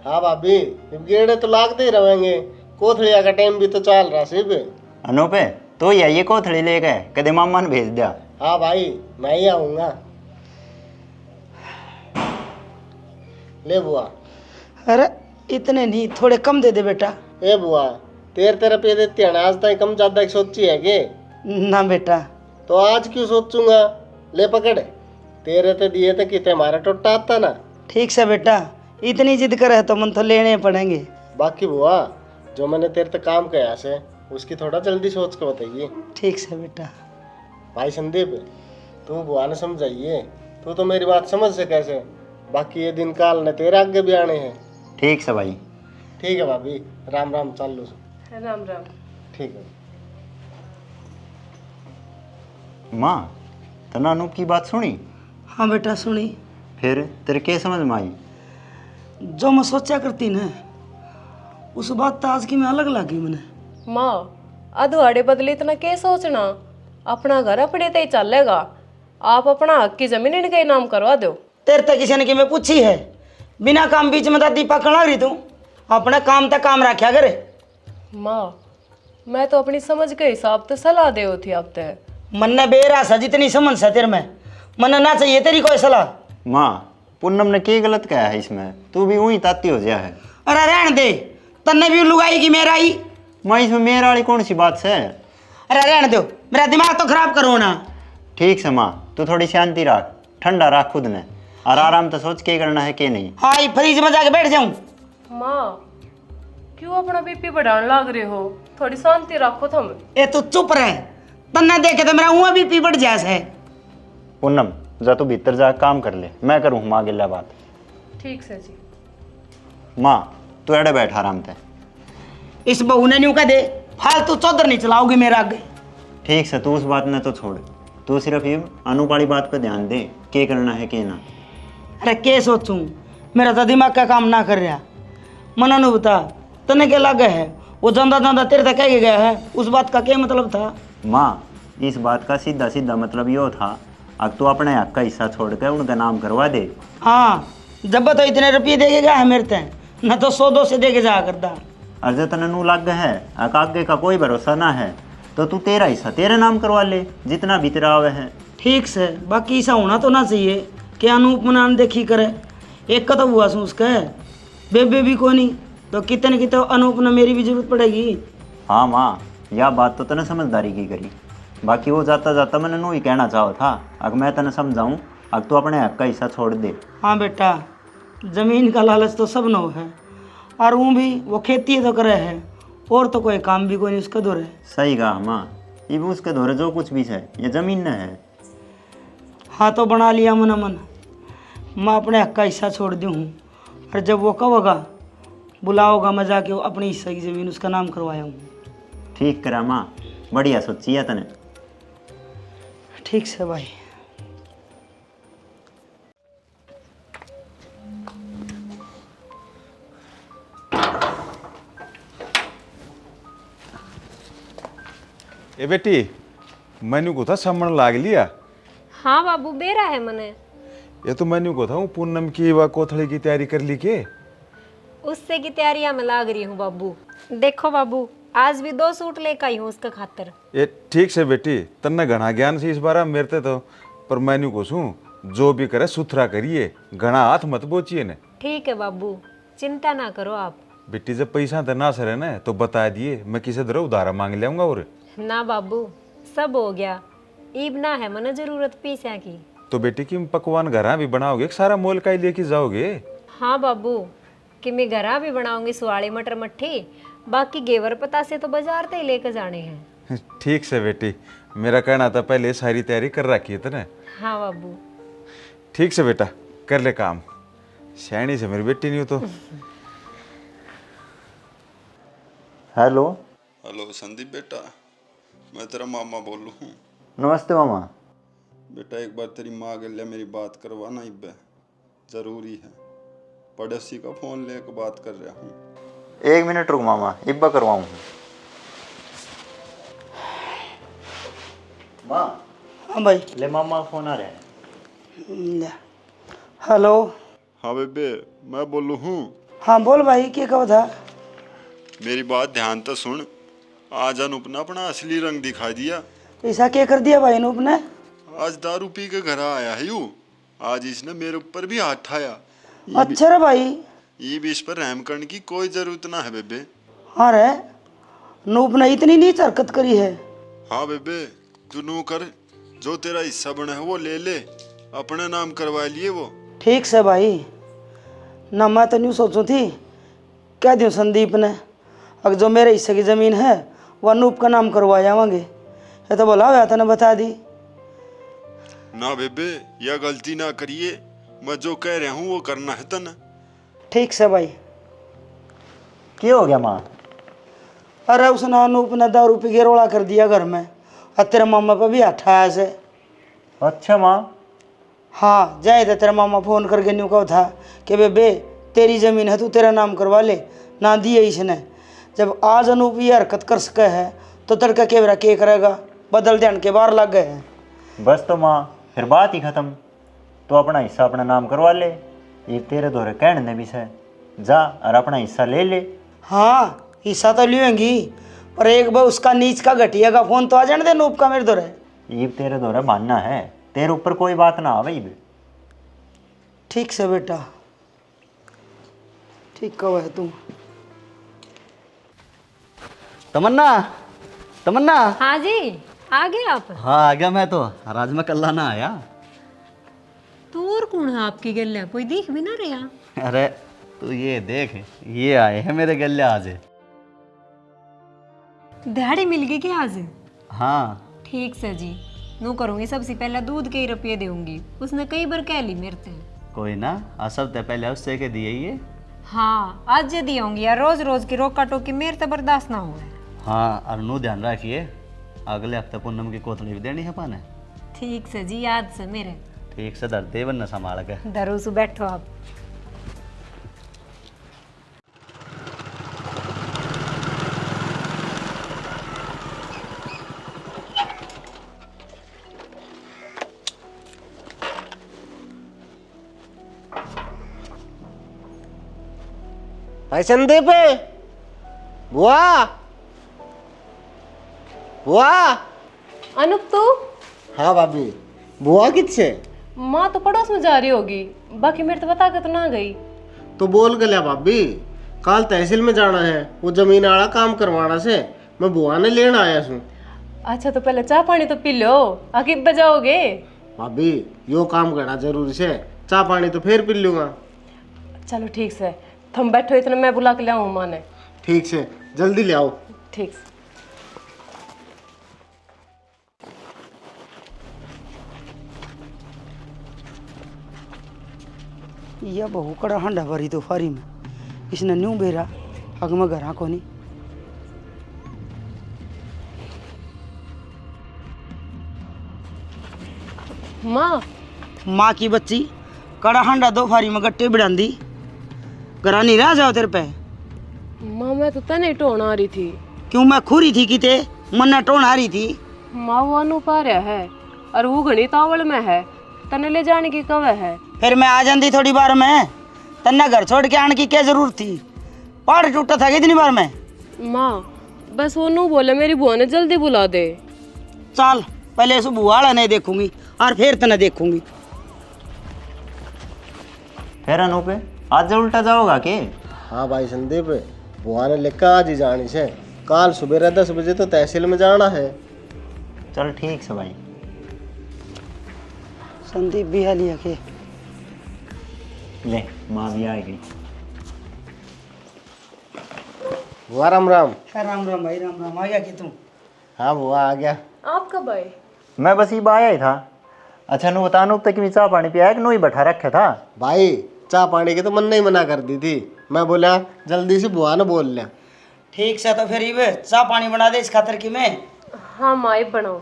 हाँ भाभी, अब गेड़े तो लागते ही रहेंगे, कोथड़िया का टाइम भी तो चल रहा सिर्फ। अनूपे तो ही आइए कोथड़ी ले गए, कदे मामा ने भेज दिया। हाँ भाई, मैं ही आऊँगा। ले बुआ। अरे इतने नहीं, थोड़े कम दे दे बेटा। ए बुआ, 13 रुपये देते हैं ना, आज तक कम ज़्यादा की सोची है कि? ना बेटा। तो आज क्यों सोचूंगा, ले पकड़। तेरे तो दिए थे कि हमारा टोटा आता ना। ठीक से बेटा, इतनी जिद करे तो मन तो लेने पड़ेंगे। बाकी बुआ, जो मैंने तेरे तक काम किया से उसकी थोड़ा जल्दी सोच के बताइए। ठीक से बेटा। भाई संदीप, तू बुआ ने समझाइए, तू तो मेरी बात समझ से कैसे, बाकी ये दिन काल ने तेरे आगे भी आने हैं। ठीक से भाई। ठीक है भाभी, राम राम, चल लो। राम राम। ठीक है। माँ तना अनूप की बात सुनी? हाँ बेटा सुनी। फिर तेरे क्या समझ में आई? जो मैं सोचा करती ना, उस बात तो आज की मैं अलग लगी मैंने। माँ अधवाड़े बदले इतना क्या सोचना, अपना घर अपने ते ही चलेगा, आप अपना हक की जमीन इनके नाम करवा दो। तेरे तक किसी ने कि मैं पूछी है, बिना काम बीच में दादी पकड़ा रही तू, अपने काम तक काम रखा करे। माँ मैं तो अपनी समझ के हिसाब से सलाह दे थी आप ते। मन ने बेरा सा जितनी समझ सा तेरे में, मन ना चाहिए तेरी कोई सलाह। माँ पूनम ने क्या गलत कहा है इसमें, तू भी वही ताती हो गया है। अरे रहन दे, तन्ने भी लुगाई की मेरा ही। माँ इसमें मेरा वाली कौन सी बात है? अरे रहन दो, मेरा दिमाग तो खराब करो ना। ठीक से माँ, तू थोड़ी शांति रख, ठंडा रख खुद ने, और आराम तो सोच के करना है कि नहीं। हाँ ये फ्रिज में जाके बैठ जाऊं। माँ क्यों अपना बीपी बढ़ाने लग रहे हो, थोड़ी शांति रखो तुम। ए तू चुप रहे, तन्ने देखे तो मेरा हुआ भी पी बढ़ जास है। पूनम जा तू भीतर जा काम कर ले, मैं करूँ माँ गिल्ला बात। ठीक से जी। माँ तू एड़े बैठ आराम से। इस बहू ने न्यू कह दे, फालतू चौधर नहीं चलाओगी मेरा आगे। ठीक से, तू उस बात ने तो छोड़, तू सिर्फ ये अनूप वाली बात पे ध्यान दे, क्या करना है क्या ना। अरे क्या सोचूं, मेरा तो दिमाग का काम ना कर रहा। मना नु बता, तने क्या लगे है, वो जंदा जंदा तेरे तक कह गया है, उस बात का क्या मतलब था? माँ इस बात का सीधा सीधा मतलब यो था, अब तू अपने हक का हिस्सा छोड़ कर उनका नाम करवा दे। हाँ, जब तो इतने रुपये दे के गया है मेरे तय, न तो 100 से दे के जा करता। अर्ज तने नू लग है, आगे का कोई भरोसा ना है, तो तू तेरा हिस्सा तेरे नाम करवा ले, जितना भी तेरा आवे है। ठीक से, बाकी ऐसा होना तो ना चाहिए कि अनूप मनान देखी करे। एक का तो हुआ सू उसका है, बेबे भी कोई नहीं, तो कितने की तो अनूप ने मेरी भी जरूरत पड़ेगी। हाँ माँ, यह बात तो तने समझदारी की करी, बाकी वो जाता जाता मैंने नू ही कहना चाहो था, अगर मैं तने समझाऊँ, अब तू अपने हक का हिस्सा छोड़ दे। हाँ बेटा, जमीन का लालच तो सब नो है, और वो भी वो खेती तो करे है, और तो कोई काम भी कोई नहीं उसका दो है। सही कहा माँ, ये भी उसके धोरे जो कुछ भी है ये जमीन न है। हाँ तो बना लिया मन मन, मैं अपने हक का हिस्सा छोड़ दी हूँ। और जब वो कब होगा बुलाओगा मैं जाके वो अपनी हिस्से की ज़मीन उसका नाम करवाया हूँ। ठीक करा माँ, बढ़िया सोची है तने। ठीक से भाई। ए बेटी, मैंने को था समण लाग लिया। हाँ बाबू बेरा है मने। ये तो मैंने को था पूनम की व कोथड़ी की तैयारी कर ली के। उससे की तैयारियां मैं लाग रही हूँ बाबू। देखो बाबू, आज भी 2 सूट लेकर आई हूँ उसका खातर। ये ठीक से बेटी, तन्ने घना ज्ञान से इस बार मेरे तो, पर मैंने को सू जो भी करे सुथरा करिए, घना हाथ मत बोचिए ने। ठीक है बाबू, चिंता ना करो आप। बेटी जब पैसा तो ना सरे ना तो बता दिए, मैं किसी तरह उधारा मांग लियाऊंगा। और ना बाबू, सब हो गया। ईब ना है मने जरूरत पैसा की। तो बेटी की पकवान घरा भी बनाओगे, सारा मोल का ही लेके जाओगे? हाँ बाबू, कि मैं घरा भी बनाऊंगी सुवाड़ी मटर मट्ठी, बाकी गेवर पता से तो बाजार से ही लेकर जाने हैं। ठीक से बेटी, मेरा कहना था पहले सारी तैयारी कर रखी है तने। हाँ बाबू। ठीक से बेटा, कर ले काम। शैनी से मेरी बेटी नहीं हो तो। हेलो। हेलो संदीप बेटा, मैं तेरा मामा बोलूँ हूँ। नमस्ते मामा। बेटा एक बार तेरी माँ के लिए मेरी बात करवाना इब्बे, ज़रूरी है। पड़ोसी का फ़ोन लेकर बात कर रहा हूँ। 1 मिनट रुक मामा, इब्बा करवाऊँ। माँ। हाँ भाई। ले मामा फोन आ रहा है। ले। हेलो। हाँ बेबे, मैं बोलूँ हूँ। हाँ बोल भाई, क्या कहा था? मेरी बात ध्यान तो सुन। आज अनूप ने अपना असली रंग दिखा दिया। ऐसा क्या कर दिया भाई अनूप ने? आज दारू पी के घर आया है यू। आज इसने मेरे ऊपर भी हाथ ठाया। अच्छा रे भाई। ये भी इस पर रहम करने की कोई जरूरत ना है बेबे। हाँ रे, अनूप ने इतनी नीच हरकत करी है। हाँ बेबे, तू नू कर, जो तेरा हिस्सा बना है वो ले ले, अपने नाम करवा लिए वो। ठीक से भाई, ना मैं तो न्यू सोचूं थी कह दूं संदीप ने, अगर जो मेरे हिस्से की ज़मीन है वो अनूप का नाम करवा जावांगे। ये तो बोला हुआ था ना, बता दी ना बेबे, यह गलती ना करिए। मैं जो कह रहा हूँ वो करना है तन। ठीक से भाई। क्या हो गया माँ? अरे उसने अनूप ने दारू पी के रोड़ा कर दिया घर में, और तेरे मामा पे भी हठाया से। अच्छा माँ। हाँ जाए थे, तेरा मामा फ़ोन करके न्यू कहा था कि बेबे तेरी ज़मीन है, तू तेरा नाम करवा ले, ना दिए इसने। जब आज अनूप ये हरकत कर सके है तो तड़का केवरा के करेगा, बदल ध्यान के बाहर लग गए हैं। बस तो माँ, फिर बात ही ख़त्म। तो अपना हिस्सा अपना नाम करवा ले, ये तेरे दोरे कहने भी से, जा और अपना हिस्सा ले ले। हाँ हिस्सा तो लेंगी, पर एक बार उसका नीच का घटिया का फ़ोन तो आ जाने दे अनूप का मेरे दोरे। ये तेरे दोरे मानना है, तेरे ऊपर कोई बात ना आवे। ठीक से बेटा, ठीक कहो है तू। तमन्ना, तमन्ना। हाँ जी, आ गए आप? हाँ आ गया मैं तो, आज मैं कल्ला ना आया। तू और कौन है आपकी गले, कोई दिख भी ना रहा? अरे तू ये देख, ये आए हैं मेरे गले आज। दिहाड़ी मिल गई क्या आज? हाँ ठीक से जी, नू करूँगी। सबसे पहले दूध के ही रुपये दूंगी, उसने कई बार कह ली मेरे से। कोई ना, आज सब पहले उससे के दिए ये। हाँ आज जे दी होंगी यार, रोज रोज की रोका टोकी मेरे से बर्दाश्त ना हुआ। हाँ और नू ध्यान रखिए, अगले हफ्ते पूनम की कोथली भी देनी है पाने। ठीक से जी, याद से मेरे। ठीक से धर दे वरना संभाल के। धरू से बैठो आप। भाई संदीप, बुआ बुआ। अनुप तू? हाँ भाभी। बुआ किससे? माँ तो पड़ोस में जा रही होगी, बाकी मेरे तो बता के तो ना गई। तो बोल के लिया भाभी, कल तहसील में जाना है, वो जमीन वाला काम करवाना से, मैं बुआ ने लेना आया हूँ। अच्छा तो पहले चाय पानी तो पी लो, आगे बजाओगे। भाभी यो काम करना जरूरी से, चाय पानी तो फिर पी लूंगा। चलो ठीक से, तुम बैठो, इतना मैं बुला के ले आऊँ माँ ने। ठीक से, जल्दी ले आओ। ठीक से। यह बहु कड़ा हंडा भरी तो फारी में इसने न्यू बेरा अग में घरा को नहीं। माँ माँ की बच्ची कड़ा हंडा दो फारी में गट्टे बिड़ांदी घरा नहीं रह जाओ तेरे पे। माँ मैं तो तने टोन आ रही थी। क्यों मैं खुरी थी किते मन्ना टोन आ रही थी। माँ वो अनु पा रहा है और वो घनी तावड़ में है, तने ले जाने की कवे है। फिर मैं आ जाती थोड़ी बार में, तन्ने घर छोड़ के आने की क्या जरूरत थी। पहाड़ टूटा था कितनी बार में। माँ बस वो नू बोले मेरी बुआ ने जल्दी बुला दे। चल पहले इस बुआ वाला नहीं देखूंगी और फिर तने देखूंगी। फिर अनूप आज उल्टा जाओगा के? हाँ भाई संदीप, बुआ ने लिखा आज ही जानी से, कल सुबह 10 बजे तो तहसील में जाना है। चल ठीक से भाई। संदीप भी हाली के ले माँ भी आएगी। बुआ राम राम। राम राम भाई राम राम। आ गया कि तू? हाँ बुआ आ गया। आप कब आए? मैं बस ये आया ही था। अच्छा नु बता अनूप तक चाह पानी पिया कि नु ही बैठा रखा था? भाई चाह पानी के तो मन नहीं मना कर दी थी, मैं बोला जल्दी से बुआ ने बोल लिया। ठीक से तो फिर ये चाह पानी बना दे इस खातर की मैं। हाँ माँ बनाओ।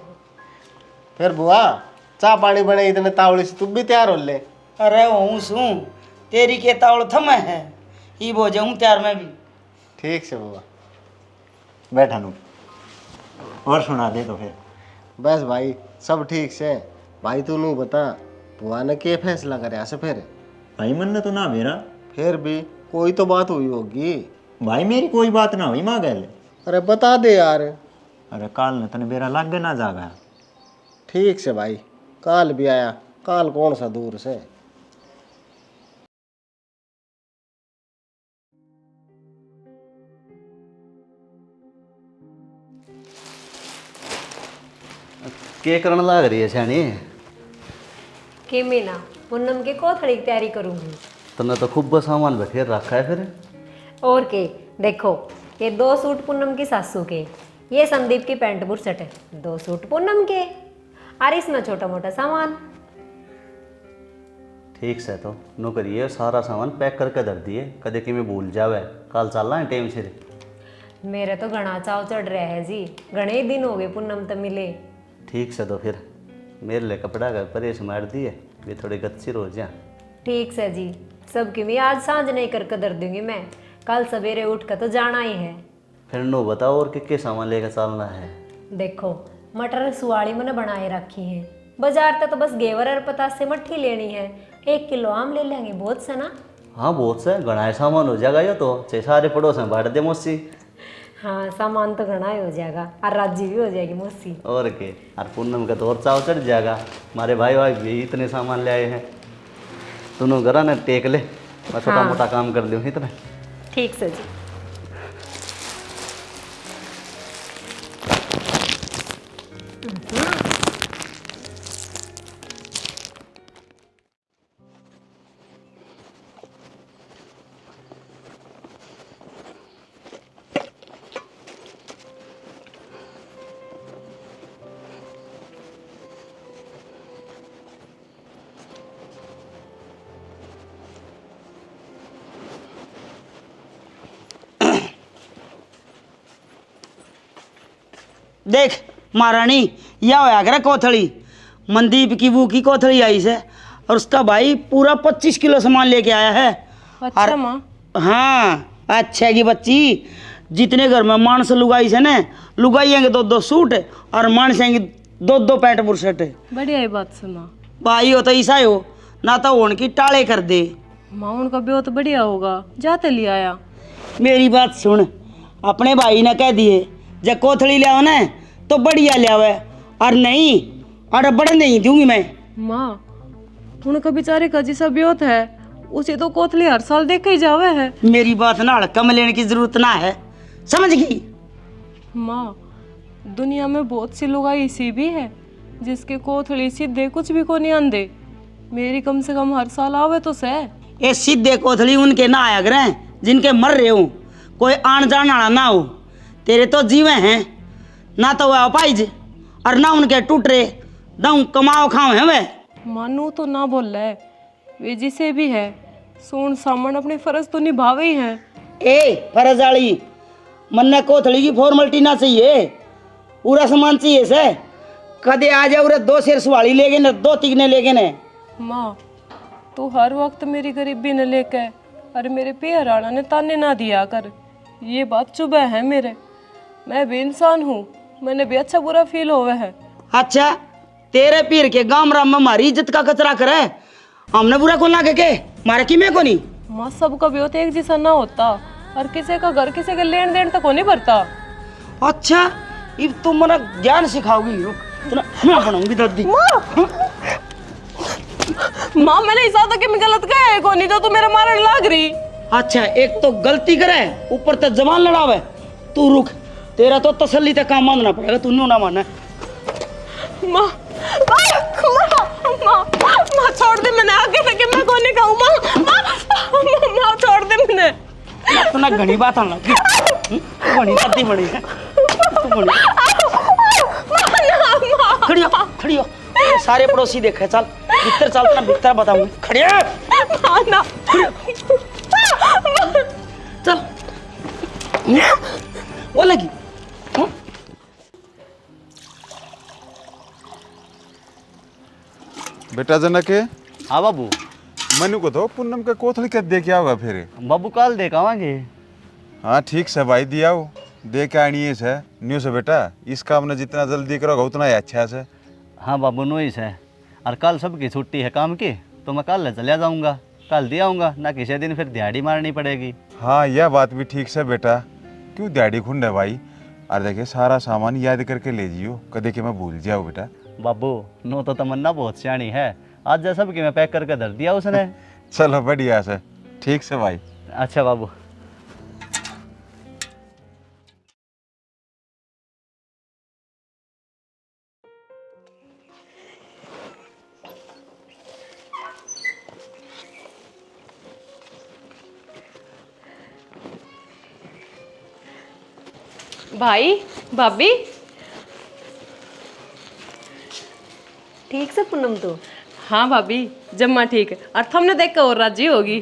फिर बुआ चाह पानी बने इतने तावड़े से तू भी तैयार हो ले। अरे हूँ सू तेरी के तावड़ थम है ही बो जाऊँ तैयार मैं भी। ठीक से बुआ। बैठा अनूप और सुना दे तो फिर। बस भाई सब ठीक से। भाई तू नू बता बुआ ने क्या फैसला करे से फिर? भाई मन ने तो ना मेरा। फिर भी कोई तो बात हुई होगी। भाई मेरी कोई बात ना हुई माँ गल। अरे बता दे यार। अरे काल ने तने बेरा लागे ना जागा। ठीक से भाई, काल भी आया, काल कौन सा दूर से। के करने लग रही है सैनी? के मीना पूनम के कोथड़ी की तैयारी करूँगी। तने तो खूब सामान बैठे रखा है फिर। और के देखो, ये 2 सूट पूनम की सासू के, ये संदीप की पैंट बुरसट है, 2 सूट पूनम के, और इसमें छोटा मोटा सामान। ठीक से तो नो करिए सारा सामान पैक करके धर दिए, कदे कि मैं भूल जावे। कल चलना है टाइम से। मेरे तो घना चाव चढ़ रहा है जी, घने ही दिन हो गए पूनम तो मिले। ठीक से तो फिर मेरे लिए कपड़ा का परेश मार दिए, वे थोड़े गच्चिर हो जा। ठीक से जी, सबकी मैं आज सांझ नहीं करके धर दूंगी मैं, कल सवेरे उठ कर तो जाना ही है। फिर नो बताओ और किस सामान लेकर चलना है? देखो मटर सुवाड़ी मैंने बनाए रखी है, बाजार तक तो बस घेवर और पतास से मट्ठी लेनी है, 1 किलो आम ले लेंगे, बहुत से ना। हाँ बहुत से घना सामान हो जाएगा ये तो, चाहे सारे पड़ोस में बांट दे मौसी। हाँ सामान तो घना ही हो जाएगा, और राजी भी हो जाएगी मौसी। और के और पूनम का तो और चाव चढ़ जाएगा। हमारे भाई भाई भी इतने सामान ले आए हैं, दोनों घरा ने टेक ले, मैं छोटा मोटा काम कर लूँ इतना। ठीक से जी। देख महारानी, यह होया करे कोथड़ी, मनदीप की बू की कोथड़ी आई से, और उसका भाई पूरा 25 किलो सामान लेके आया है। अच्छा माँ। हाँ अच्छा की बच्ची, जितने घर में मानस लुगाई से न, लुगाइएंगे 2-2 सूट और मानसेंगे 2-2 पैंट बुरशट। बढ़िया ही बात से माँ। भाई हो तो ऐसा ही हो ना, तो उनकी टाले कर दे। माँ उनका ब्याह तो बढ़िया होगा, जाते ले आया। मेरी बात सुन, अपने भाई ने कह दिए जब कोथड़ी ले आओ ना तो बढ़िया ले आवे, और नहीं और बड़े नहीं दूंगी मैं। माँ उनका बेचारे का जिसा ब्योत है, उसे तो कोथली हर साल देख ही जावे है। मेरी बात ना कम लेने की जरूरत ना है, समझ गई? माँ दुनिया में बहुत सी लोग ऐसी भी है जिसके कोथली सीधे कुछ भी को नहीं आंदे, मेरी कम से कम हर साल आवे तो सह। ये सीधे कोथली उनके ना आया करें जिनके मर रहे हो, कोई आन जान वाला ना हो। तेरे तो जीवे हैं ना, तो वह अपाइज और ना उनके टूट रहे, ना कमाओ खाओ है वे। मानू तो ना बोल रहा है, वे जिसे भी है सोन सामन अपने फर्ज तो निभावे ही हैं। ए फरज वाली मन्ने कोथड़ी की फॉर्मेलिटी ना चाहिए, पूरा सामान चाहिए से। कदे आ जाओ रे 2 शेर सवाली लेगे ने 2 तिगने लेगे ने। माँ तू हर वक्त मेरी गरीबी न लेके और मेरे पेड़ आड़ा ने ताने ना दिया कर, ये बात चुभे है मेरे। मैं भी इंसान हूँ, मैंने भी अच्छा बुरा फील होवे है। अच्छा तेरे पीर के गांव राम में हमारी इज्जत का कचरा करे, हमने बुरा कौन लागे के मारे की में को नहीं। माँ सबका भी होता एक जैसा ना होता, और किसी का घर किसी का लेन देन तक नहीं भरता। अच्छा अब तुम मना ज्ञान सिखाओगी, रुक मैं बनाऊंगी दादी। माँ मैंने हिसाब था कि मैं गलत कहा है को नहीं जो तू मेरे मारने लाग रही। अच्छा एक तो गलती करे ऊपर तक जबान लड़ावे, तू रुक, तेरा तो तसल्ली तक काम मानना पड़ेगा, तू नहीं ना मानना। माँ माँ छोड़ दे, मैंने आगे तक कि मैं को नहीं कहूँ। माँ छोड़ दे, मैंने तो ना घनी बात आना घनी दादी बड़ी है तू बड़ी। खड़ी हो खड़ी हो, सारे पड़ोसी देखे, चल भीतर चल, ना भीतर बताऊंगी। खड़ी हो ना चल वो लगी। बेटा जनक है हाँ बाबू। मनु को तो पूनम के कोथली के दे के आओगा फिर। बाबू कल देख आवांगे। हाँ ठीक से भाई दिया हो, दे के आनी है न्यू से बेटा, इस काम ने जितना जल्दी करोगा उतना ही अच्छा से। हाँ बाबू नो है, और कल सबकी छुट्टी है काम की, तो मैं कल चले जाऊँगा, कल दिया आऊँगा ना, किसी दिन फिर दिहाड़ी मारनी पड़ेगी। हाँ यह बात भी ठीक से बेटा, क्यों दिहाड़ी खुंड है भाई। और देखिए सारा सामान याद करके ले जियो, कदे के मैं भूल जाओ बेटा। बाबू नो तो तमन्ना बहुत सियाणी है, आज जैसा भी मैं पैक करके धर दिया उसने। चलो बढ़िया से, ठीक से भाई। अच्छा बाबू। भाई भाभी ठीक से पूनम तो। हाँ भाभी जम्मा ठीक है, और तुमने देख कर और राजी होगी।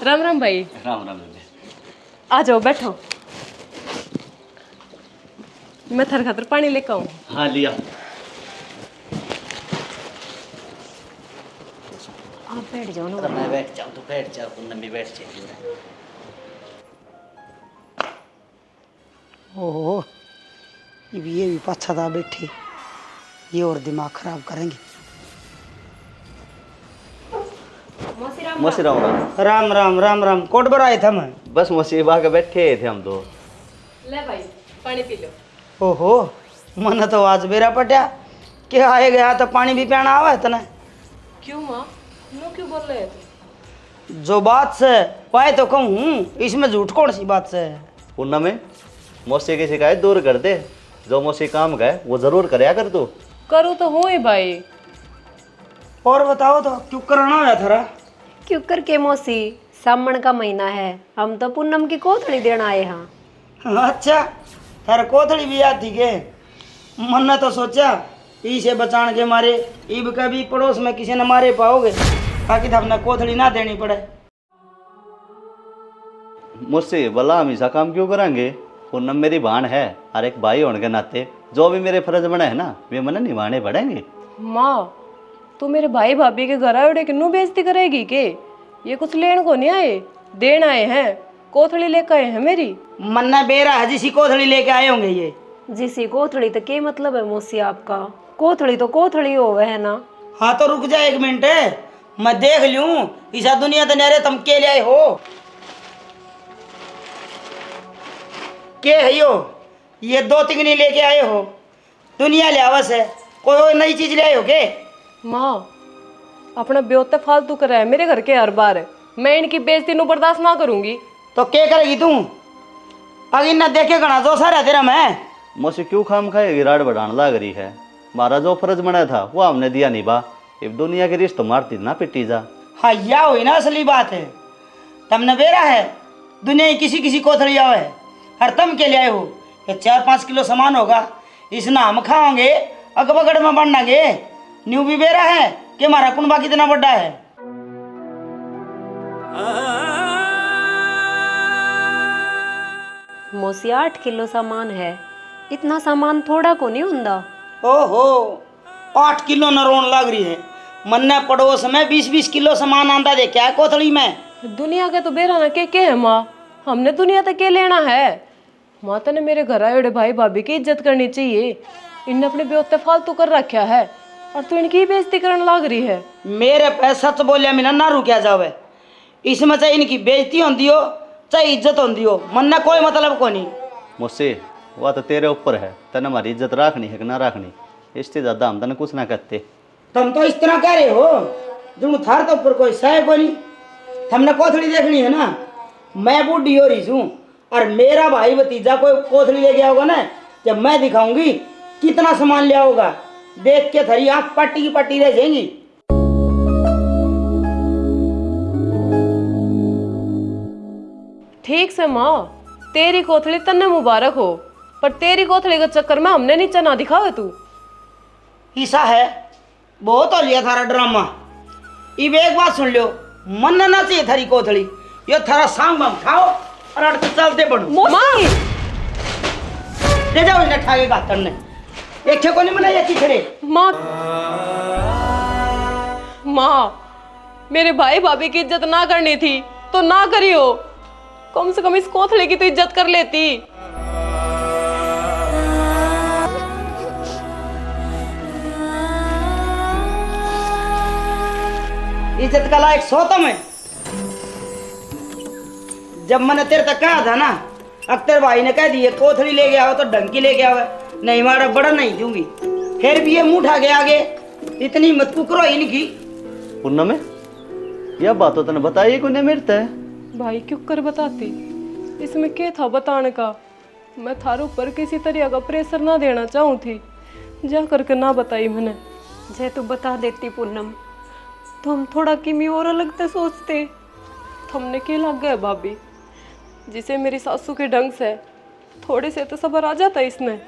राम राम भाई। राम राम। आ जाओ बैठो, मैं थर खातर पानी लेकर आऊँ। हाँ लिया। आप बैठ जाओ ना। मैं बैठ जाऊँ तो बैठ जाओ, पूनम भी बैठ जाएगी। ओहो ये भी पाछा था बैठे, ये और दिमाग खराब करेंगे। मौसी राम राम। राम राम राम राम, कोट पर आए थे मैं। बस मौसी के बैठे थे हम तो। ले भाई पानी पी लो। ओहो मन तो आज बेरा पटा कि आए गया तो पानी भी पीना आवा है तना। क्यों माँ, नो क्यों बोल रहे थे? जो बात से पाए तो कहूँ, इसमें झूठ कौन सी बात से है। पूनम में मौसी की शिकायत दूर कर दे, जो मौसी काम गए वो जरूर करया कर तू। करूँ तो हूँ ही भाई। और बताओ तो क्यों कराना है थरा? क्यों कर के मौसी, सामन का महीना है, हम तो पूनम की कोथड़ी देना आए हाँ। अच्छा थारे कोथड़ी भी याद थी के? मन ने तो सोचा इसे बचाने के मारे इब कभी पड़ोस में किसी ने मारे पाओगे, ताकि हमने कोथड़ी ना देनी पड़े। मुझसे भला हम ऐसा काम क्यों करांगे? पूनम मेरी बहन है, और एक भाई होने के नाते जो भी मेरे फर्ज बने है ना, वे मैंने निभाने पड़ेंगे। माँ तू मेरे भाई भाभी के घर आए किन्नू बेइज्जती करेगी के? ये कुछ लेन को नहीं आए, देन आए हैं, कोथड़ी लेकर आए हैं मेरी। मन्ना बेरा है जिसी कोथड़ी लेके आए होंगे ये। जिसी कोथड़ी तो के मतलब है मौसी आपका? कोथड़ी तो कोथड़ी होवे है ना। हाँ तो रुक जा 1 मिनट, मैं देख लूं ईसा दुनिया तो नहरे तुम के ले आए हो। के है यो? ये 2 तिगनी लेके आए हो, दुनिया ले आवस है, कोई नई चीज ले आए हो के? माँ अपना ब्योते फालतू कर रहा है मेरे घर के हर बार, मैं इनकी बेइज्जती नु बर्दाश्त ना करूंगी। तो क्या करेगी तू? अगर न देखे गणा जो सारा तेरा मैं। मौसी क्यों खाम खाएगी, राड बढ़ाने लग रही है। हमारा जो फर्ज बना था वो हमने दिया निभा, अब दुनिया के रिश्ते मारती ना पिटी जा। हाँ या हुई ना असली बात है, तुमने बेरा है दुनिया की किसी किसी कोथड़ी आवे है, हर तुम के लिए आए हो। ये 4-5 किलो सामान होगा, इसना हम खाओगे अगबगड़ में बढ़ागे। न्यू भी बेरा है कि हमारा कुनबा कितना बड़ा है। मौसी 8 किलो सामान है, इतना सामान थोड़ा को नहीं हुंदा। ओहो 8 किलो न रोन लग रही है। मन्ने पड़ोस में 20-20 किलो सामान आंदा दे क्या कोथड़ी में। दुनिया के तो बेरा ना के है माँ, हमने दुनिया तक के लेना है। माँ तने मेरे घर आए भाई भाभी की इज्जत करनी चाहिए। इनने अपने बेवते फालतू कर रखा है और तू इनकी ही बेइज्जती करने लग रही है। मेरे पे सच बोलिया मिना ना रुकिया जावे। इसमें चाहे इनकी बेइज्जती होंदी हो चाहे इज्जत होंदी हो, मन्ने कोई मतलब को नहीं। मुझसे वह तो तेरे ऊपर है, तने हमारी इज्जत रखनी है कि ना रखनी, इससे ज़्यादा हम तने कुछ ना कहते। तुम तो इस तरह कह रहे हो जो थार तो ऊपर कोई सह को नहीं। हमने कोथड़ी देखनी है ना, मैं बूढ़ी हो रही हूँ और मेरा भाई भतीजा कोई कोथड़ी ले गया होगा ना, जब मैं दिखाऊंगी कितना सामान लिया होगा, देख के थरी आँख पट्टी की पट्टी रह जाएंगी। ठीक से माँ, तेरी कोथड़ी तन्ने मुबारक हो, पर तेरी कोथड़ी के चक्कर में हमने नीचा ना दिखावे तू। ईसा है बहुत हो लिया थारा ड्रामा। इब एक बात सुन लो, मन ना चाहिए थारी कोथड़ी, ये थारा सांग बम खाओ और अड़ के चलते बढ़ो। माँ ले जाओ इन्हें ठाके गातर ने, एक को नहीं बनाया चिथड़े। माँ माँ, मेरे भाई भाभी की इज्जत ना करनी थी तो ना करियो, कम से कम इस कोथड़े की तो इज्जत कर लेती। इज्जत का लायक सो तो मैं, जब मैंने तेरे तक कहा था ना, अख्तर भाई ने कह दिया कोथड़ी ले गया हो तो ढंग ले गया हो, नहीं मारा बड़ा नहीं दूंगी। फिर भी ये मुंह उठा के आगे, इतनी मत कुकरो इनकी। पूनम में यह बात तो तने बताई को नहीं मिलता है। भाई क्यों कर बताती, इसमें क्या था बताने का। मैं थारे ऊपर किसी तरह का प्रेशर ना देना चाहूँ थी, जा करके ना बताई मैंने। जे तू बता देती पूनम तो हम थोड़ा किमी और अलग से सोचते। हमने क्या लग गए भाभी, जिसे मेरी सासू के ढंग से थोड़े से तो सबर आ जाता इसमें।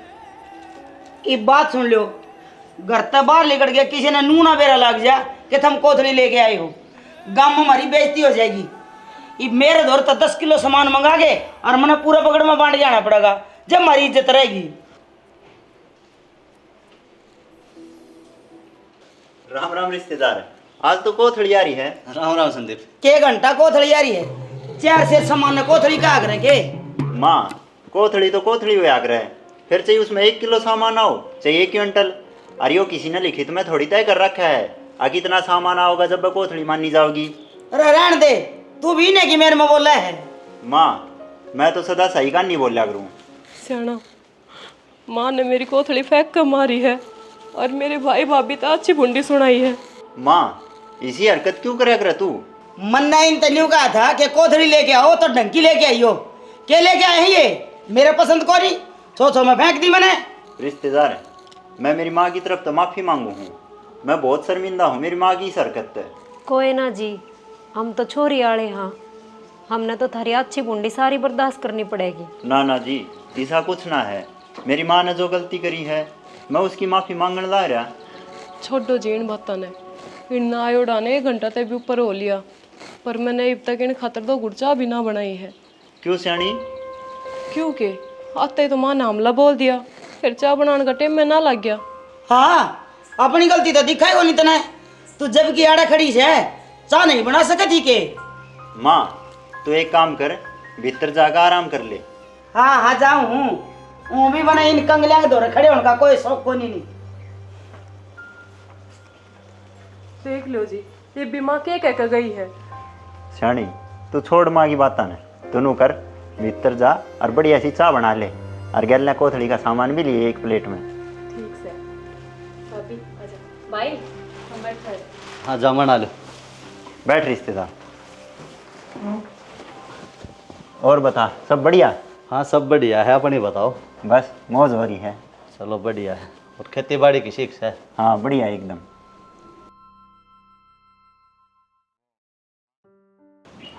एक बात सुन लो, घर तक बाहर लेकर गया किसी ने नूना बेरा लग जा कि तुम कोथड़ी लेके आए हो, गांव में हमारी बेइज्जती हो जाएगी। ये मेरे दौर तक 10 किलो सामान मंगा के और मैंने पूरा पकड़ में बांट जाना पड़ेगा, जब हमारी इज्जत रहेगी। राम राम रिश्तेदार, आज तो कोथड़ी आ रही है। राम राम संदीप। के घंटा कोथड़ी आ रही है, 4 से सामान ने कोथड़ी का आग्रह के। माँ कोथड़ी तो कोथड़ी हुए आग्रह है, फिर चाहिए उसमें 1 किलो सामान आओ, चाहिए 1 क्विंटल। अरे यो किसी ने लिखित में थोड़ी तय कर रखा है, कितना सामान आओगा जब कोथड़ी मानी जाओगी। अरे रहन दे, तू भी ने कि मेरे में बोला है। माँ मैं तो सदा सही का नहीं बोला करूँ। सियाना, माँ ने मेरी कोथड़ी फेंक कर मारी है और मेरे भाई भाभी तो अच्छी भुंडी सुनाई है। माँ इसी हरकत क्यों करे कर तू। मन ने इन तलियों कहा था कि कोथड़ी लेके आओ तो ढंकी लेके आई हो, क्या लेके आए हैं ये मेरे पसंद को नहीं, सोचो मैं फेंक दी मैंने। रिश्तेदार मैं मेरी माँ की तरफ तो माफ़ी मांगू हूँ, मैं बहुत शर्मिंदा हूँ मेरी माँ की इस हरकत से। कोई ना जी, हम तो छोरी आले हाँ, हमने तो थारी अच्छी बुंडी सारी बर्दाश्त करनी पड़ेगी। ना ना जी, ऐसा कुछ ना है, मेरी माँ ने जो गलती करी है मैं उसकी माफ़ी मांगने ला रहा। छोड़ो जी इन बातों ने, इन आयोडा ने 1 घंटा तक भी ऊपर हो लिया, पर मैंने अब तक इन खातर 2 घुट चाह भी ना बनाई है। क्यों सियाणी? क्योंकि आते ही तो माँ ने हमला बोल दिया, फिर चाह बनाने का टाइम में ना लग गया। हाँ अपनी गलती तो दिखाई को नहीं तने, तू जब की आड़ा खड़ी से चाह नहीं बना सकती के। माँ तो एक काम कर, भीतर जाकर आराम कर ले। हाँ हाँ जाऊँ हूँ, वो भी बना इन कंगलियां के दौरे खड़े होने का कोई शौक को नहीं। देख लो जी, ये भी माँ क्या कह कर गई है। सियाणी तू छोड़ माँ की बात ने, दोनों कर भीतर जा और बढ़िया सी चाय बना ले, और गैल कोथड़ी का सामान भी लिए 1 प्लेट में। ठीक से भाभी आजा। भाई हम बैठ रहे। हाँ जा बना लो। बैठ रिश्तेदार। और बता सब बढ़िया? हाँ सब बढ़िया है, अपनी बताओ। बस मौज हो रही है। चलो बढ़िया है। और खेती बाड़ी की शिक्षा है? हाँ बढ़िया एकदम।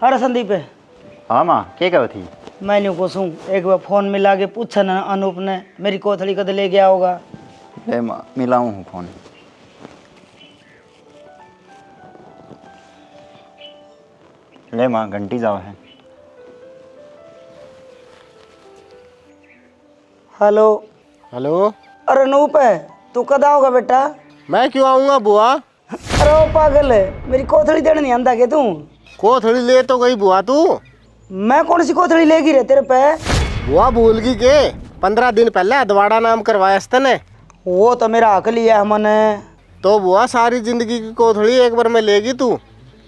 अरे संदीप है। हाँ माँ क्या कहो थी? मैंने पूछूं एक बार फोन मिला के पूछा ना अनूप ने मेरी कोथड़ी कद ले गया होगा। ले माँ मिलाऊँ हूँ फोन। ले माँ घंटी जाओ है। हेलो। हेलो। अरे नूप है, तू कद आओगा बेटा? मैं क्यों आऊँगा बुआ? अरे वो पागल है, मेरी कोथड़ी देने नहीं आंदा के तू? कोथड़ी ले तो गई बुआ तू। मैं कौन सी कोथड़ी लेगी रे तेरे पे? बुआ भूल गई के 15 दिन पहले अदवाड़ा नाम करवाया इसने ने। वो तो मेरा हक लिया है मैंने। तो बुआ सारी जिंदगी की कोथड़ी एक बार में लेगी तू?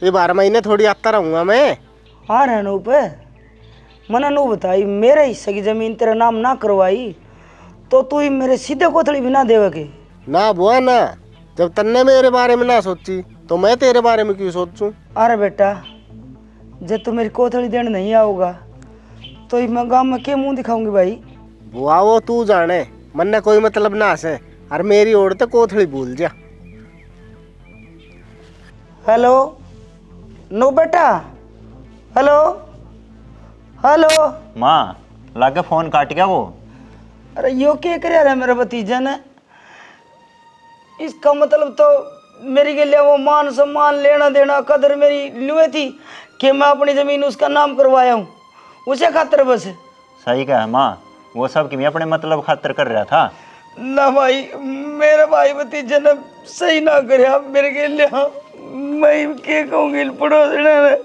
ये 12 महीने थोड़ी आता रहूँगा मैं। हाँ रे नूप, मैंने नू बताई मेरे हिस्से की जमीन तेरा नाम ना करवाई तो तू ही मेरे सीधे कोथड़ी भी ना देवे के? ना बुआ ना, जब तन्ने मेरे बारे में ना सोची तो मैं तेरे बारे में क्यों सोचूं? अरे बेटा, जब तू मेरी कोथड़ी देने नहीं आओगा तो ही मैं गाँव में क्या मुंह दिखाऊंगी भाई? बुआ वो तू जाने, मन ने कोई मतलब ना से। और मेरी ओर तो कोथड़ी भूल जा। हेलो नू बेटा, हेलो हेलो। माँ लागे फोन काट गया वो। अरे यो क्या कर रहा है मेरा भतीजा ने? इसका मतलब तो मेरी के लिए वो मान सम्मान लेना देना कदर मेरी लुए थी कि मैं अपनी जमीन उसका नाम करवाया हूँ उसे खातर बस। सही कहा माँ, वो सब कि मैं अपने मतलब खातिर कर रहा था ना भाई, मेरे भाई भतीजे ने सही ना करया मेरे के लिए। मैं क्या कहूँगी पड़ोसने में?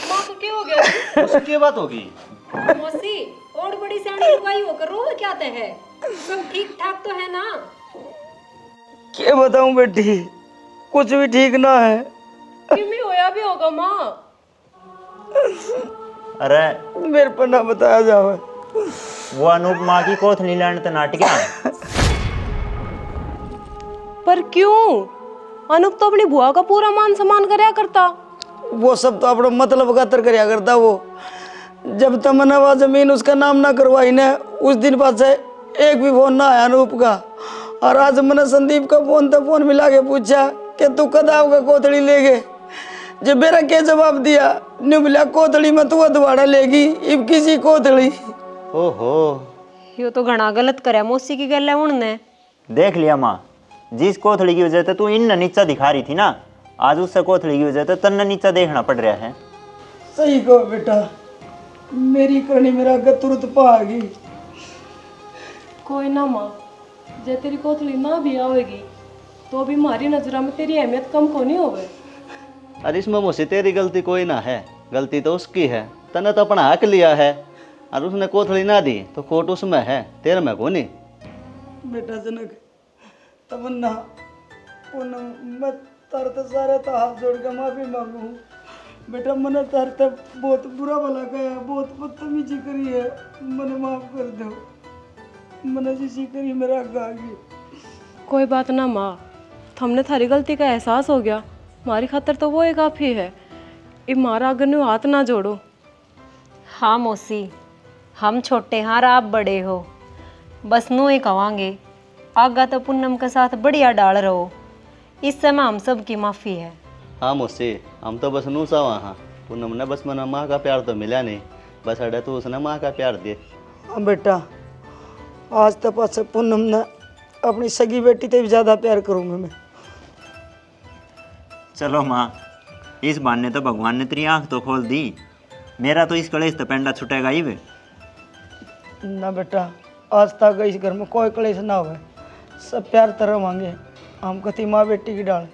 माँ को क्या हो गया? उसकी बात होगी। मौसी और बड़ी सियानी लुगाई होकर रोवे क्या ते है? सब ठीक ठाक तो है ना? क्या बताऊँ बेटी, कुछ भी ठीक ना है। किमी होया भी होगा माँ। अरे मेरे पर ना बताया जावे। वो अनूप माँ की कोथली लैंड तो नाट गया। पर क्यों? अनूप तो अपनी बुआ का पूरा मान सम्मान करया करता। वो सब तो अपना मतलब खातर करया करता वो। जब तक मैंने वह जमीन उसका नाम ना करवाई ना, उस दिन बाद से एक भी फोन ना आया अनूप का। और आज मैंने संदीप का फोन मिला के पूछा कि तू कद आओगे कोथड़ी लेके? जब मेरा क्या जवाब दिया, न्यू मिला कोथड़ी में तू अदवाड़ा लेगी, इब किसी कोथड़ी। ओहो, यो तो घना गलत करया मौसी की गल है उनने। देख लिया माँ, जिस कोथली की वजह से तू इन नीचा दिखा रही थी ना, आज उससे कोथली की वजह से तन्ने नीचा देखना पड़ रहा है। सही कहो बेटा, मेरी करनी मेरा आगे तुरंत पा आ गई। कोई ना माँ, जे तेरी कोथली ना भी आवेगी तो भी हमारी नजरा में तेरी अहमियत कम को नहीं होवे। अरे इसमें मुझसे तेरी गलती कोई ना है, गलती तो उसकी है। तने तो अपना हक लिया है और उसने कोथड़ी ना दी तो खोट उसमें है, तेरे में को नहीं। बेटा जनक, तमन्ना, पूनम, मैं तार ते सारे तो हाथ जोड़ के माफी मांगू। बेटा मैंने तार ते बहुत बुरा भला कहा, बहुत बदतमीजी करी है, मैंने माफ कर दो। मैंने जिसी करी मेरा आगे। कोई बात ना माँ, हमने थारी गलती का एहसास हो गया, हमारी खातर तो वो ही काफ़ी है। इब मारा अगर न्यू हाथ ना जोड़ो। हाँ मौसी, हम छोटे हार आप बड़े हो, बस नू ही कवांगे आगा तो पूनम के साथ बढ़िया डाल रहो। इस समय हम सब की माफ़ी है। हाँ मुझसे हम तो बस नू सा वहाँ पूनम ने बस मना माँ का प्यार तो मिला नहीं, बस अड़े तो उसने माँ का प्यार दिए। हाँ बेटा, आज तक पास पूनम ने अपनी सगी बेटी से भी ज़्यादा प्यार करूँगा मैं। चलो माँ, इस बहाने तो भगवान ने तेरी आँख तो खोल दी। मेरा तो इस कलेश तो पेंडा छुटेगा ही वे। ना बेटा, आज तक इस घर में कोई कलेश ना हो, सब प्यार तरह मांगे। हम कति माँ बेटी की डाल।